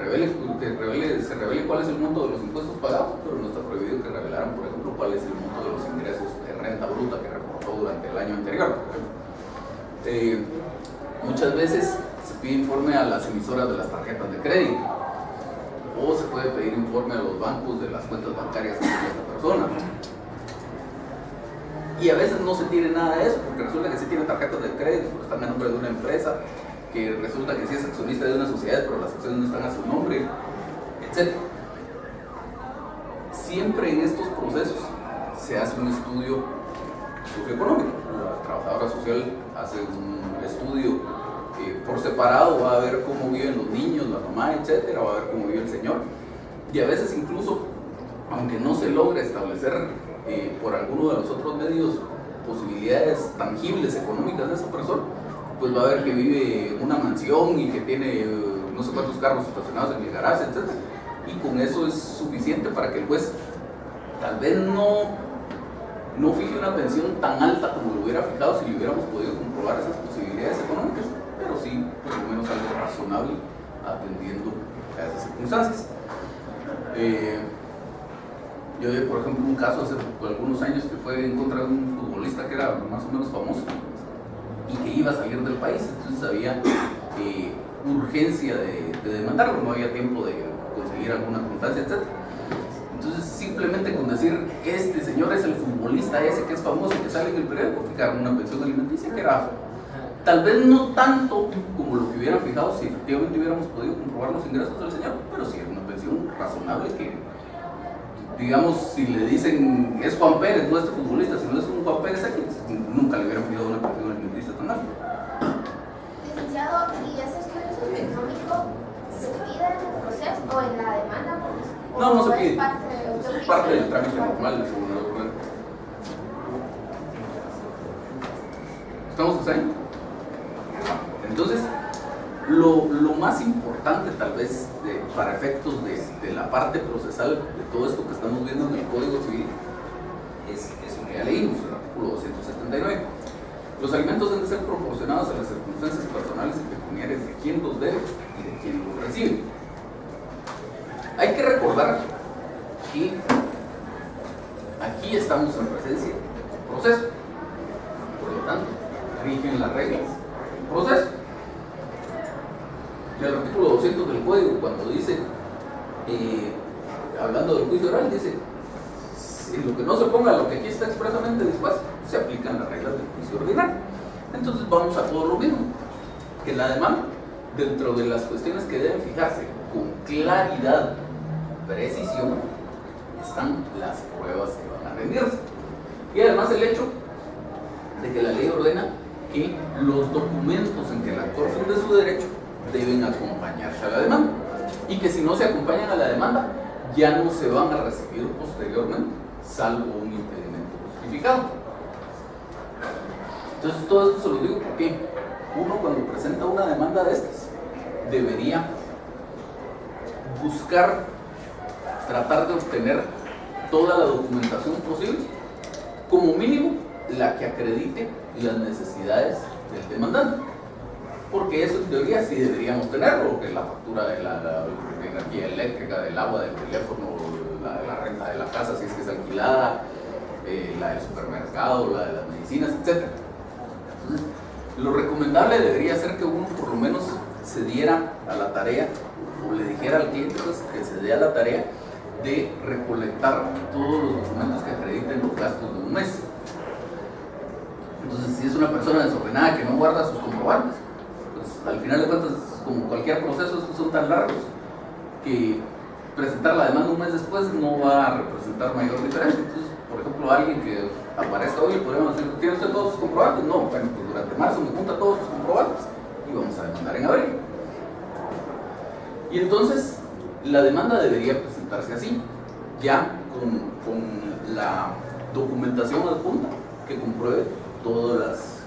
revele cuál es el monto de los impuestos pagados, pero no está prohibido que revelaran, por ejemplo, cuál es el monto de los ingresos de renta bruta que reportó durante el año anterior. Muchas veces se pide informe a las emisoras de las tarjetas de crédito, o se puede pedir informe a los bancos de las cuentas bancarias que tiene esta persona. Y a veces no se tiene nada de eso, porque resulta que sí tiene tarjetas de crédito, pero están a nombre de una empresa, que resulta que sí es accionista de una sociedad, pero las acciones no están a su nombre, etc. Siempre en estos procesos se hace un estudio socioeconómico. La trabajadora social hace un estudio por separado, va a ver cómo viven los niños, la mamá, etc. Va a ver cómo vive el señor. Y a veces incluso, aunque no se logre establecer por alguno de los otros medios posibilidades tangibles económicas de esa persona, pues va a ver que vive en una mansión y que tiene no sé cuántos carros estacionados en el garaje, etc. Y con eso es suficiente para que el juez tal vez no fije una pensión tan alta como lo hubiera fijado si le hubiéramos podido comprobar esas posibilidades económicas, pero sí por lo menos algo razonable atendiendo a esas circunstancias. Yo vi, por ejemplo, un caso hace algunos años que fue en contra de un futbolista que era más o menos famoso y que iba a salir del país, entonces había urgencia de demandarlo, no había tiempo de conseguir alguna constancia, etc. Entonces, simplemente con decir, este señor es el futbolista ese que es famoso, que sale en el periódico, fijaron una pensión alimenticia que era tal vez no tanto como lo que hubieran fijado si efectivamente hubiéramos podido comprobar los ingresos del señor, pero sí era una pensión razonable que, digamos, si le dicen es Juan Pérez, no este futbolista, si no es un Juan Pérez aquí, nunca le hubieran pedido una pensión alimenticia tan alta. Licenciado, ¿y ese estudio socioeconómico se pide en el proceso o en la demanda? No, no se pide. Es parte del trámite normal del segundo documento. ¿Estamos ahí? Entonces, lo más importante tal vez para efectos de la parte procesal de todo esto que estamos viendo en el Código Civil es eso que ya leímos, el artículo 279. Los alimentos deben ser proporcionados a las circunstancias personales y pecuniarias de quien los debe y de quien los recibe. Hay que recordar que aquí estamos en presencia del proceso, por lo tanto, rigen las reglas del proceso. Y el artículo 200 del Código, cuando dice, hablando del juicio oral, dice, si lo que no se ponga, lo que aquí está expresamente dispuesto, se aplican las reglas del juicio ordinario. Entonces vamos a todo lo mismo, que la demanda, dentro de las cuestiones que deben fijarse con claridad, precisión, están las pruebas que van a rendirse. Y además el hecho de que la ley ordena que los documentos en que el actor funde su derecho deben acompañarse a la demanda y que si no se acompañan a la demanda ya no se van a recibir posteriormente salvo un impedimento justificado. Entonces todo esto se lo digo porque uno cuando presenta una demanda de estas debería buscar tratar de obtener toda la documentación posible, como mínimo la que acredite las necesidades del demandante, porque eso en teoría sí deberíamos tenerlo, que la factura de la energía eléctrica, del agua, del teléfono, la renta de la casa si es que es alquilada, la del supermercado, la de las medicinas, etc. Entonces, lo recomendable debería ser que uno por lo menos se diera a la tarea, o le dijera al cliente pues, que se dé a la tarea de recolectar todos los documentos que acrediten los gastos de un mes. Entonces, si es una persona desordenada que no guarda sus comprobantes, pues al final de cuentas, como cualquier proceso, estos son tan largos que presentar la demanda un mes después no va a representar mayor diferencia. Entonces, por ejemplo, alguien que aparezca hoy, podríamos decir, ¿tiene usted todos sus comprobantes? No, bueno, pues durante marzo me junta todos sus comprobantes y vamos a demandar en abril. Y entonces, la demanda debería presentarse así, ya con la documentación adjunta que compruebe todos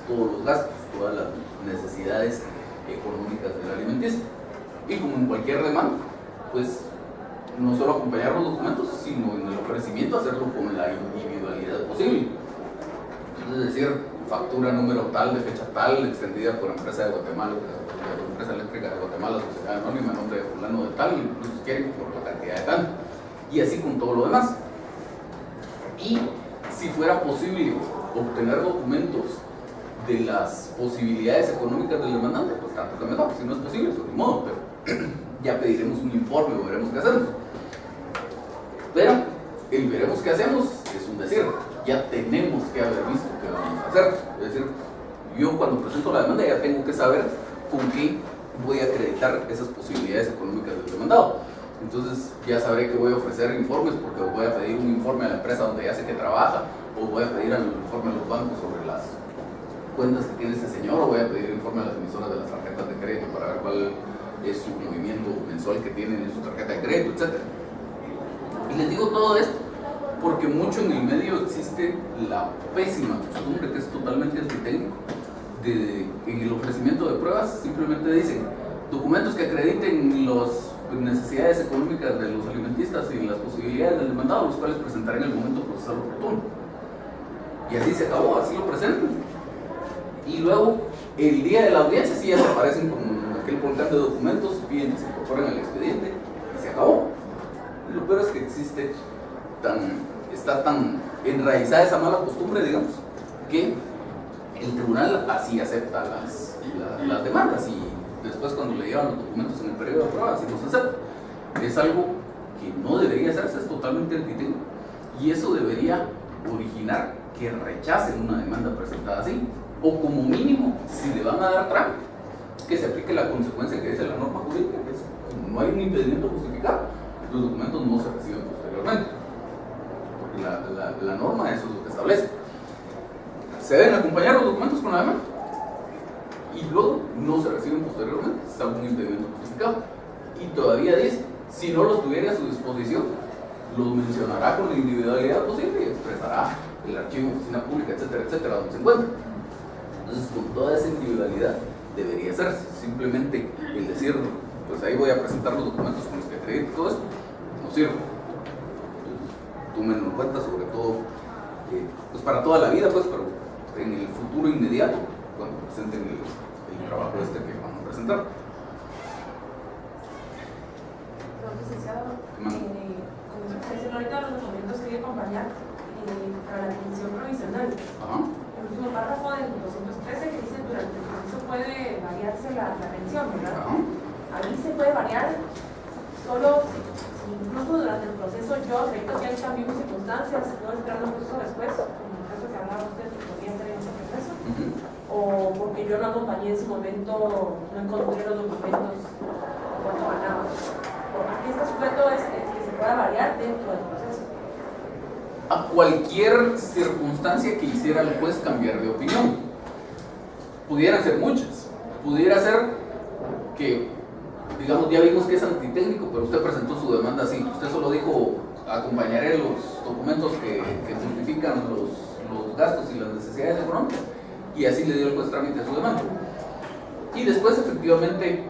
los gastos, todas las necesidades económicas del alimentista. Y como en cualquier demanda, pues no solo acompañar los documentos, sino en el ofrecimiento hacerlo con la individualidad posible. Es decir, factura número tal, de fecha tal, extendida por empresa de Guatemala, empresa eléctrica de Guatemala, sociedad anónima, nombre de fulano de tal, incluso si quieren por la cantidad de tal, y así con todo lo demás. Y si fuera posible obtener documentos de las posibilidades económicas del demandante, pues tanto que mejor. Si no es posible, pues ni modo, pero ya pediremos un informe o veremos qué hacemos. Pero el veremos qué hacemos es un decir, ya tenemos que haber visto qué vamos a hacer. Es decir, yo cuando presento la demanda ya tengo que saber con qué voy a acreditar esas posibilidades económicas del demandado. Entonces ya sabré que voy a ofrecer informes porque voy a pedir un informe a la empresa donde ya sé que trabaja, o voy a pedir un informe a los bancos sobre las cuentas que tiene este señor, o voy a pedir informe a las emisoras de las tarjetas de crédito para ver cuál es su movimiento mensual que tienen en su tarjeta de crédito, etc. Y les digo todo esto porque mucho en el medio existe la pésima costumbre, que es totalmente antitécnico, en el ofrecimiento de pruebas simplemente dicen documentos que acrediten las necesidades económicas de los alimentistas y las posibilidades del demandado, los cuales presentaré en el momento procesal oportuno. Y así se acabó, así lo presentan. Y luego, el día de la audiencia, sí ya se aparecen con aquel volcán de documentos, piden que se incorporen al expediente y se acabó. Lo peor es que existe está tan enraizada esa mala costumbre, digamos, que el tribunal así acepta las demandas y después cuando le llevan los documentos en el periodo de prueba así los acepta. Es algo que no debería hacerse, es totalmente antitécnico y eso debería originar que rechacen una demanda presentada así, o como mínimo, si le van a dar trámite, que se aplique la consecuencia que dice la norma jurídica, que es como no hay un impedimento justificado, los documentos no se reciben posteriormente, porque la norma eso es lo que establece. Se deben acompañar los documentos con la demanda y luego no se reciben posteriormente, salvo un impedimento justificado. Y todavía dice, si no los tuviera a su disposición, los mencionará con la individualidad posible y expresará el archivo, oficina pública, etcétera, etcétera, donde se encuentra. Entonces, con toda esa individualidad debería hacerse. Simplemente el decir, pues ahí voy a presentar los documentos con los que acredito todo esto, no sirve. Tómenlo en cuenta, sobre todo, pues para toda la vida, pues, pero en el futuro inmediato, cuando presenten el trabajo este que van a presentar. Licenciado, como se dicen ahorita los documentos que hay que acompañar para la admisión provisional. El último párrafo del 213 que dice durante el proceso puede variarse la pensión, ¿verdad? Ahí se puede variar solo si incluso durante el proceso yo acredito que hay cambios y circunstancias, no esperando un proceso después, como el caso que hablaba usted que podría estar en ese proceso, o porque yo no acompañé en su momento, no encontré los documentos cuánto ganaba. ¿A qué está sujeto es que se pueda variar dentro del proceso? A cualquier circunstancia que hiciera el juez cambiar de opinión. Pudieran ser muchas. Pudiera ser que, digamos, ya vimos que es antitécnico, pero usted presentó su demanda así. Usted solo dijo, acompañaré los documentos que justifican los gastos y las necesidades económicas, y así le dio el juez trámite a su demanda. Y después, efectivamente,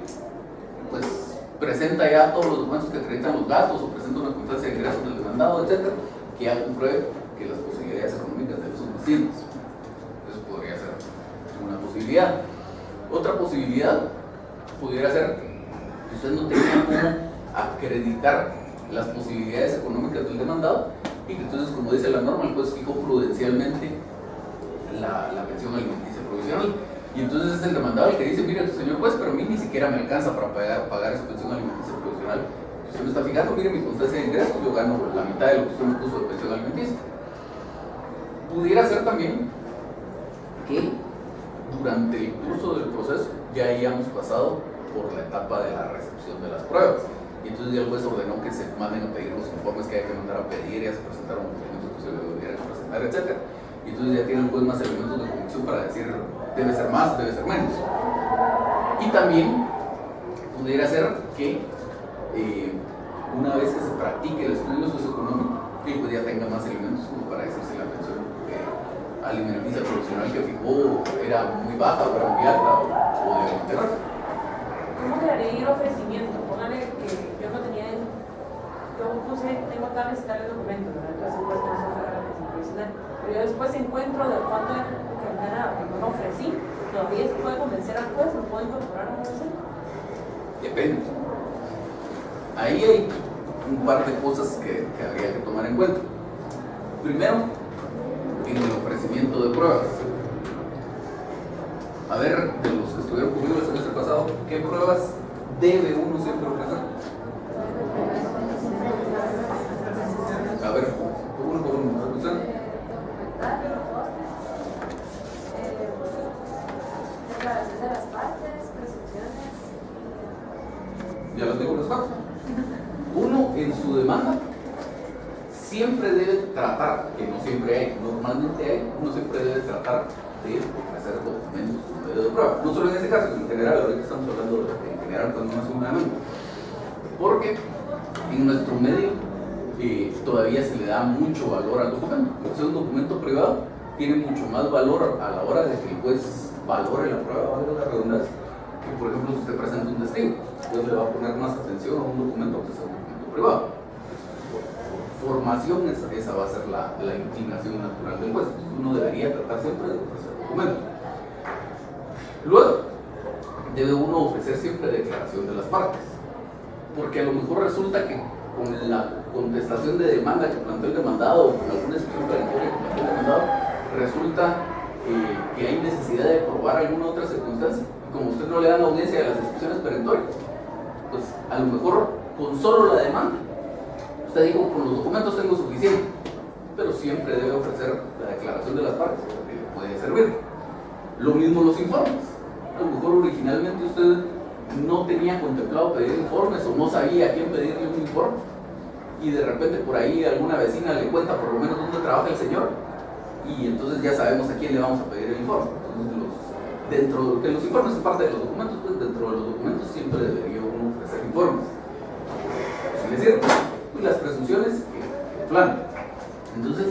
pues presenta ya todos los documentos que acreditan los gastos o presenta una constancia de ingresos del demandado, etcétera, que ya compruebe que las posibilidades económicas de él son distintas. Eso podría ser una posibilidad. Otra posibilidad pudiera ser que usted no tenga cómo acreditar las posibilidades económicas del demandado y que entonces, como dice la norma, el juez fijó prudencialmente la pensión alimenticia provisional. Y entonces es el demandado el que dice, mire, señor juez, pero a mí ni siquiera me alcanza para pagar esa pensión alimenticia provisional. Usted me está fijando, mire mi constancia de ingresos, yo gano la mitad de lo que usted me puso de pensión alimenticia. Pudiera ser también que durante el curso del proceso ya hayamos pasado por la etapa de la recepción de las pruebas. Y entonces ya el juez ordenó que se manden a pedir los informes que hay que mandar a pedir, ya se presentaron documentos que se debieran presentar, etc. Y entonces ya tiene el juez más elementos de convicción para decir debe ser más, debe ser menos. Y también pudiera ser que una vez que se practique el estudio socioeconómico, el juez ya tenga más elementos como para decir si la pensión alimenticia provisional que fijó era muy baja, o era muy alta, o debe mantenerse. ¿Cómo le haré el ofrecimiento? Póngale que yo no tenía, yo puse, tengo tales documentos, ¿verdad? Entonces pues no se fuera la pensión provisional. Pero yo después encuentro de cuánto era que ganaba, que no lo ofrecí, todavía se puede convencer al juez, lo puedo incorporar a la pensión. Depende. Ahí hay un par de cosas que habría que tomar en cuenta. Primero, en el ofrecimiento de pruebas. A ver, de los que estuvieron conmigo el semestre pasado, ¿qué pruebas debe uno siempre ofrecer? A ver, uno por uno, ¿escuchan? Declaración de las partes, presunciones. Ya los digo los pasos. Uno en su demanda siempre debe tratar, que no siempre hay, normalmente hay, uno siempre debe tratar de ofrecer documentos por medio de prueba. No solo en este caso, sino en general, ahorita estamos hablando en general cuando uno hace una demanda. Porque en nuestro medio todavía se le da mucho valor al documento. Entonces un documento privado tiene mucho más valor a la hora de que el juez valore la prueba, valga la redundancia, que por ejemplo si usted presenta un testigo, pues le va a poner más atención a un documento que sea un documento privado. Por formación esa va a ser la inclinación natural del juez. Entonces uno debería tratar siempre de ofrecer documentos. Luego, debe uno ofrecer siempre declaración de las partes, porque a lo mejor resulta que con contestación de demanda que planteó el demandado o con alguna excepción perentoria que planteó el demandado, resulta que hay necesidad de probar alguna otra circunstancia. Como usted no le dan audiencia a las excepciones perentorias, pues a lo mejor con solo la demanda, usted dijo, con los documentos tengo suficiente, pero siempre debe ofrecer la declaración de las partes, porque le puede servir. Lo mismo los informes. A lo mejor originalmente usted no tenía contemplado pedir informes o no sabía a quién pedirle un informe, y de repente por ahí alguna vecina le cuenta por lo menos dónde trabaja el señor, y entonces ya sabemos a quién le vamos a pedir el informe. Entonces, que los informes son parte de los documentos, pues dentro de los documentos siempre debería uno ofrecer informes. Es decir, las presunciones plan. Entonces,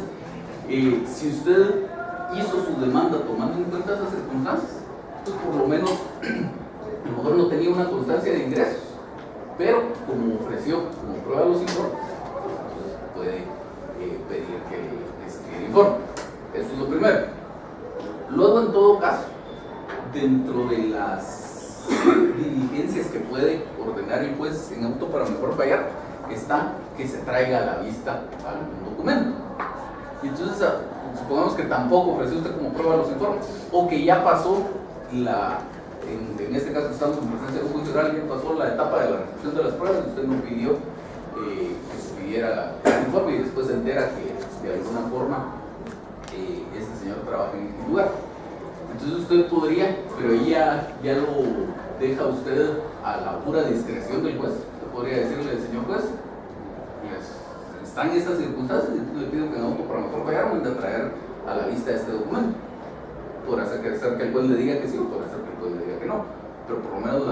si usted hizo su demanda tomando en cuenta esas circunstancias, pues por lo menos a lo mejor no tenía una constancia de ingresos, pero como ofreció como prueba los informes, entonces puede pedir que le informe. Eso es lo primero. Luego, en todo caso, dentro de las diligencias que puede ordenar el juez en auto para mejor fallar, está que se traiga a la vista algún documento. Y entonces, supongamos que tampoco ofreció usted como prueba los informes, o que ya pasó en este caso estamos en presencia de un juicio oral, ya pasó la etapa de la recepción de las pruebas, y usted no pidió que se pidiera el informe, y después se entera que de alguna forma este señor trabaja en el lugar. Entonces usted podría, pero ya lo deja usted a la pura discreción del juez. Usted podría decirle, señor juez, están estas circunstancias, y entonces le pido que en auto para mejor fallar me a traer a la vista este documento. Podrá ser que el juez le diga que sí, o podrá ser que el juez le diga que no, pero por lo menos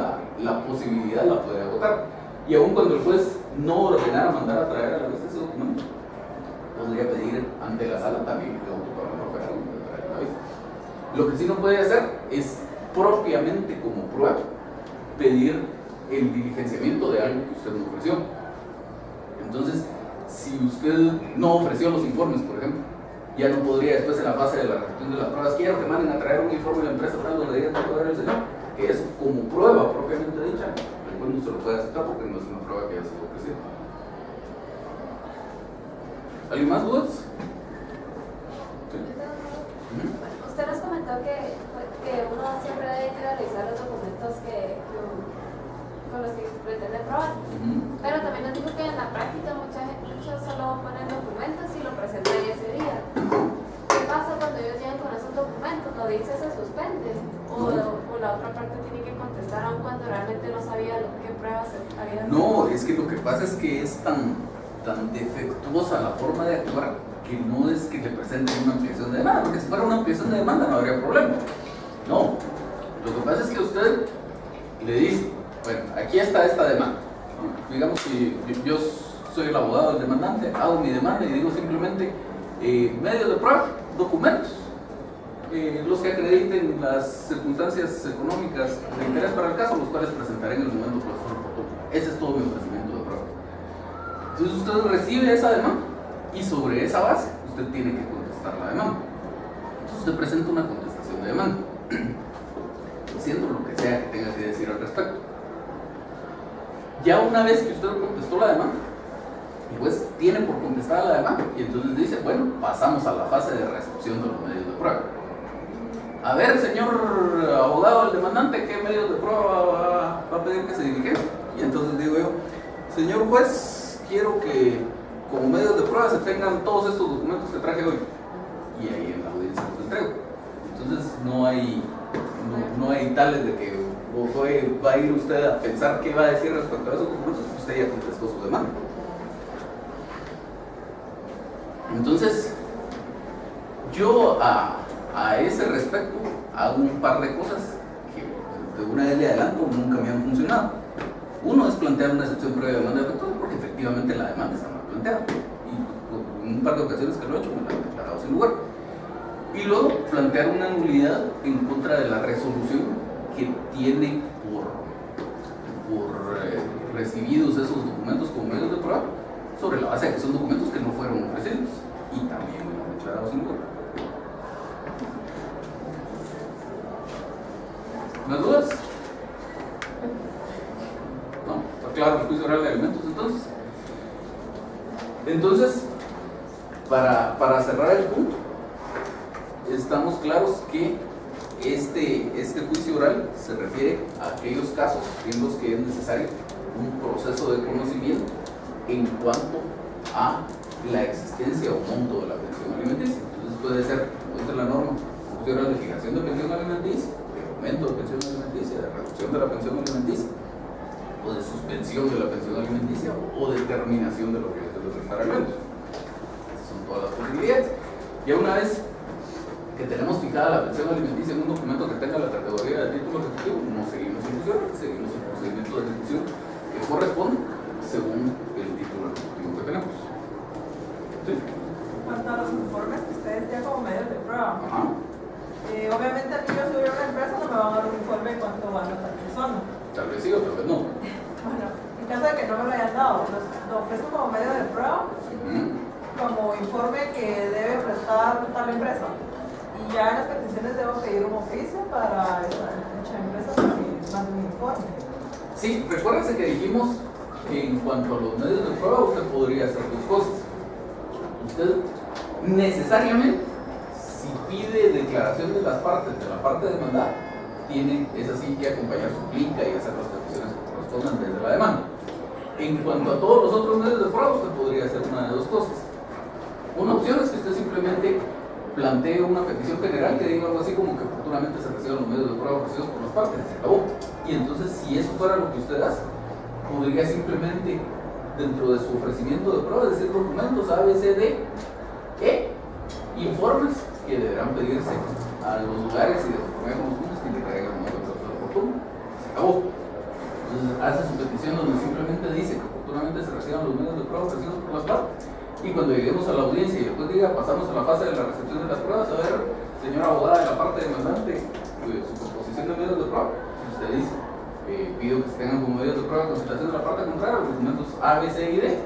la posibilidad la puede agotar. Y aun cuando el juez no ordenara mandar a traer a la vista ese documento, podría pedir ante la sala también que auto para mejor fallar me traer a la vista. Lo que sí no puede hacer es propiamente como prueba pedir el diligenciamiento de algo que usted no ofreció. Entonces, si usted no ofreció los informes, por ejemplo, ya no podría después en la fase de la recepción de las pruebas, quiero que manden a traer un informe de la empresa tal donde digan que poder el señor, que es como prueba propiamente dicha, el juez no se lo puede aceptar porque no es una prueba que haya sido ofrecida. ¿Alguien más dudas? ¿Sí? Usted nos comentó que uno siempre debe realizar los documentos con los que pretende probar, pero también nos dijo que en la práctica muchos solo ponen documentos y lo presentan ese día. ¿Qué pasa cuando ellos llegan con esos documentos? ¿Lo dice se suspende? ¿O la otra parte tiene que contestar aun cuando realmente no sabía qué pruebas había? No, es que lo que pasa es que es tan defectuosa la forma de actuar que no es que le presenten una ampliación de demanda, porque si fuera una ampliación de demanda no habría problema. No, lo que pasa es que usted le dice, bueno, aquí está esta demanda. Digamos que yo soy el abogado del demandante, hago mi demanda y digo simplemente medios de prueba, documentos, los que acrediten las circunstancias económicas de interés para el caso, los cuales presentaré en el momento oportuno. Ese es todo mi ofrecimiento de prueba. Entonces usted recibe esa demanda y sobre esa base usted tiene que contestar la demanda. Entonces usted presenta una contestación de demanda, diciendo lo que sea que tenga que decir al respecto. Ya una vez que usted contestó la demanda, el juez tiene por contestar la demanda y entonces dice, bueno, pasamos a la fase de recepción de los medios de prueba. A ver, señor abogado del demandante, ¿qué medios de prueba va a pedir que se diligencie? Y entonces digo yo, señor juez, quiero que como medios de prueba se tengan todos estos documentos que traje hoy. Y ahí en la audiencia los entrego. Entonces no hay tales de que va a ir usted a pensar qué va a decir respecto a esos documentos, usted ya contestó su demanda. Entonces, yo a ese respecto hago un par de cosas que de una vez de adelanto nunca me han funcionado. Uno es plantear una excepción previa de demanda efectuosa porque efectivamente la demanda está mal planteada y en un par de ocasiones que lo he hecho me la han declarado sin lugar. Y luego plantear una nulidad en contra de la resolución que tiene por recibidos esos documentos como medios de prueba sobre la base de que son documentos que no fueron ofrecidos y también me lo han declarado sin lugar. ¿Más dudas? ¿No? ¿Está claro el juicio oral de alimentos entonces? Para cerrar el punto, estamos claros que este juicio oral se refiere a aquellos casos en los que es necesario un proceso de conocimiento en cuanto a la existencia o monto de la pensión alimenticia. Entonces puede ser la norma, juicio oral de fijación de pensión alimenticia, de aumento de pensión alimenticia, de reducción de la pensión alimenticia, o de suspensión de la pensión alimenticia, o de terminación de los alimentos. Esas son todas las posibilidades. Ya una vez que tenemos fijada la pensión alimenticia en un documento que tenga la categoría de título ejecutivo, no seguimos ejecución, seguimos el procedimiento de ejecución que corresponde según el título ejecutivo que tenemos. ¿Sí? Cuanto a los informes que ustedes tienen como medios de prueba, Ajá. obviamente a mí yo si hubiera una empresa no me van a dar un informe de cuánto gana tal persona. Tal vez sí o tal vez no. Bueno, en caso de que no me lo hayan dado, lo ofrezco como medio de prueba, como informe que debe prestar tal empresa. Y ya en las peticiones debo pedir un oficio para dicha empresa para que mande un informe. Sí, recuérdense que dijimos que en cuanto a los medios de prueba usted podría hacer dos cosas. Usted necesariamente, si pide declaración de las partes, de la parte demandada, tiene, es así, que acompañar su clica y hacer las peticiones que correspondan desde la demanda. En cuanto a todos los otros medios de prueba, usted podría hacer una de dos cosas. Una opción es que usted simplemente plantee una petición general que diga algo así como que oportunamente se reciban los medios de prueba ofrecidos por las partes, se acabó. Y entonces, si eso fuera lo que usted hace, podría simplemente, dentro de su ofrecimiento de prueba, decir documentos A, B, C, D, E, informes que deberán pedirse a los lugares y de conformidad con los puntos que le caigan un proceso oportuno. Se acabó. Entonces, hace su petición donde simplemente dice que oportunamente se reciban los medios de prueba ofrecidos por las partes. Y cuando lleguemos a la audiencia y después diga, pasamos a la fase de la recepción de las pruebas, a ver, señora abogada de la parte demandante, su proposición de medios de prueba, si usted dice, pido que se tengan como medios de prueba constatación de la parte contraria, los documentos A, B, C y D,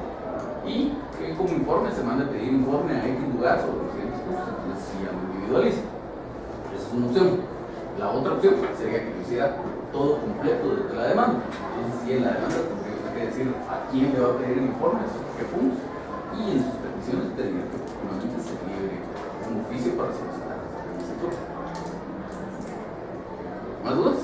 y que como informe se mande a pedir informe a X lugar sobre los siguientes puntos. Entonces, si ya lo individualiza. Esa es una opción. La otra opción sería que lo hiciera todo completo desde la demanda. Entonces, si en la demanda tendría usted que decir a quién le va a pedir el informe, sobre qué puntos. Y en sus peticiones tendría que oportunamente se libre un oficio para solicitar esa petición. ¿Más dudas?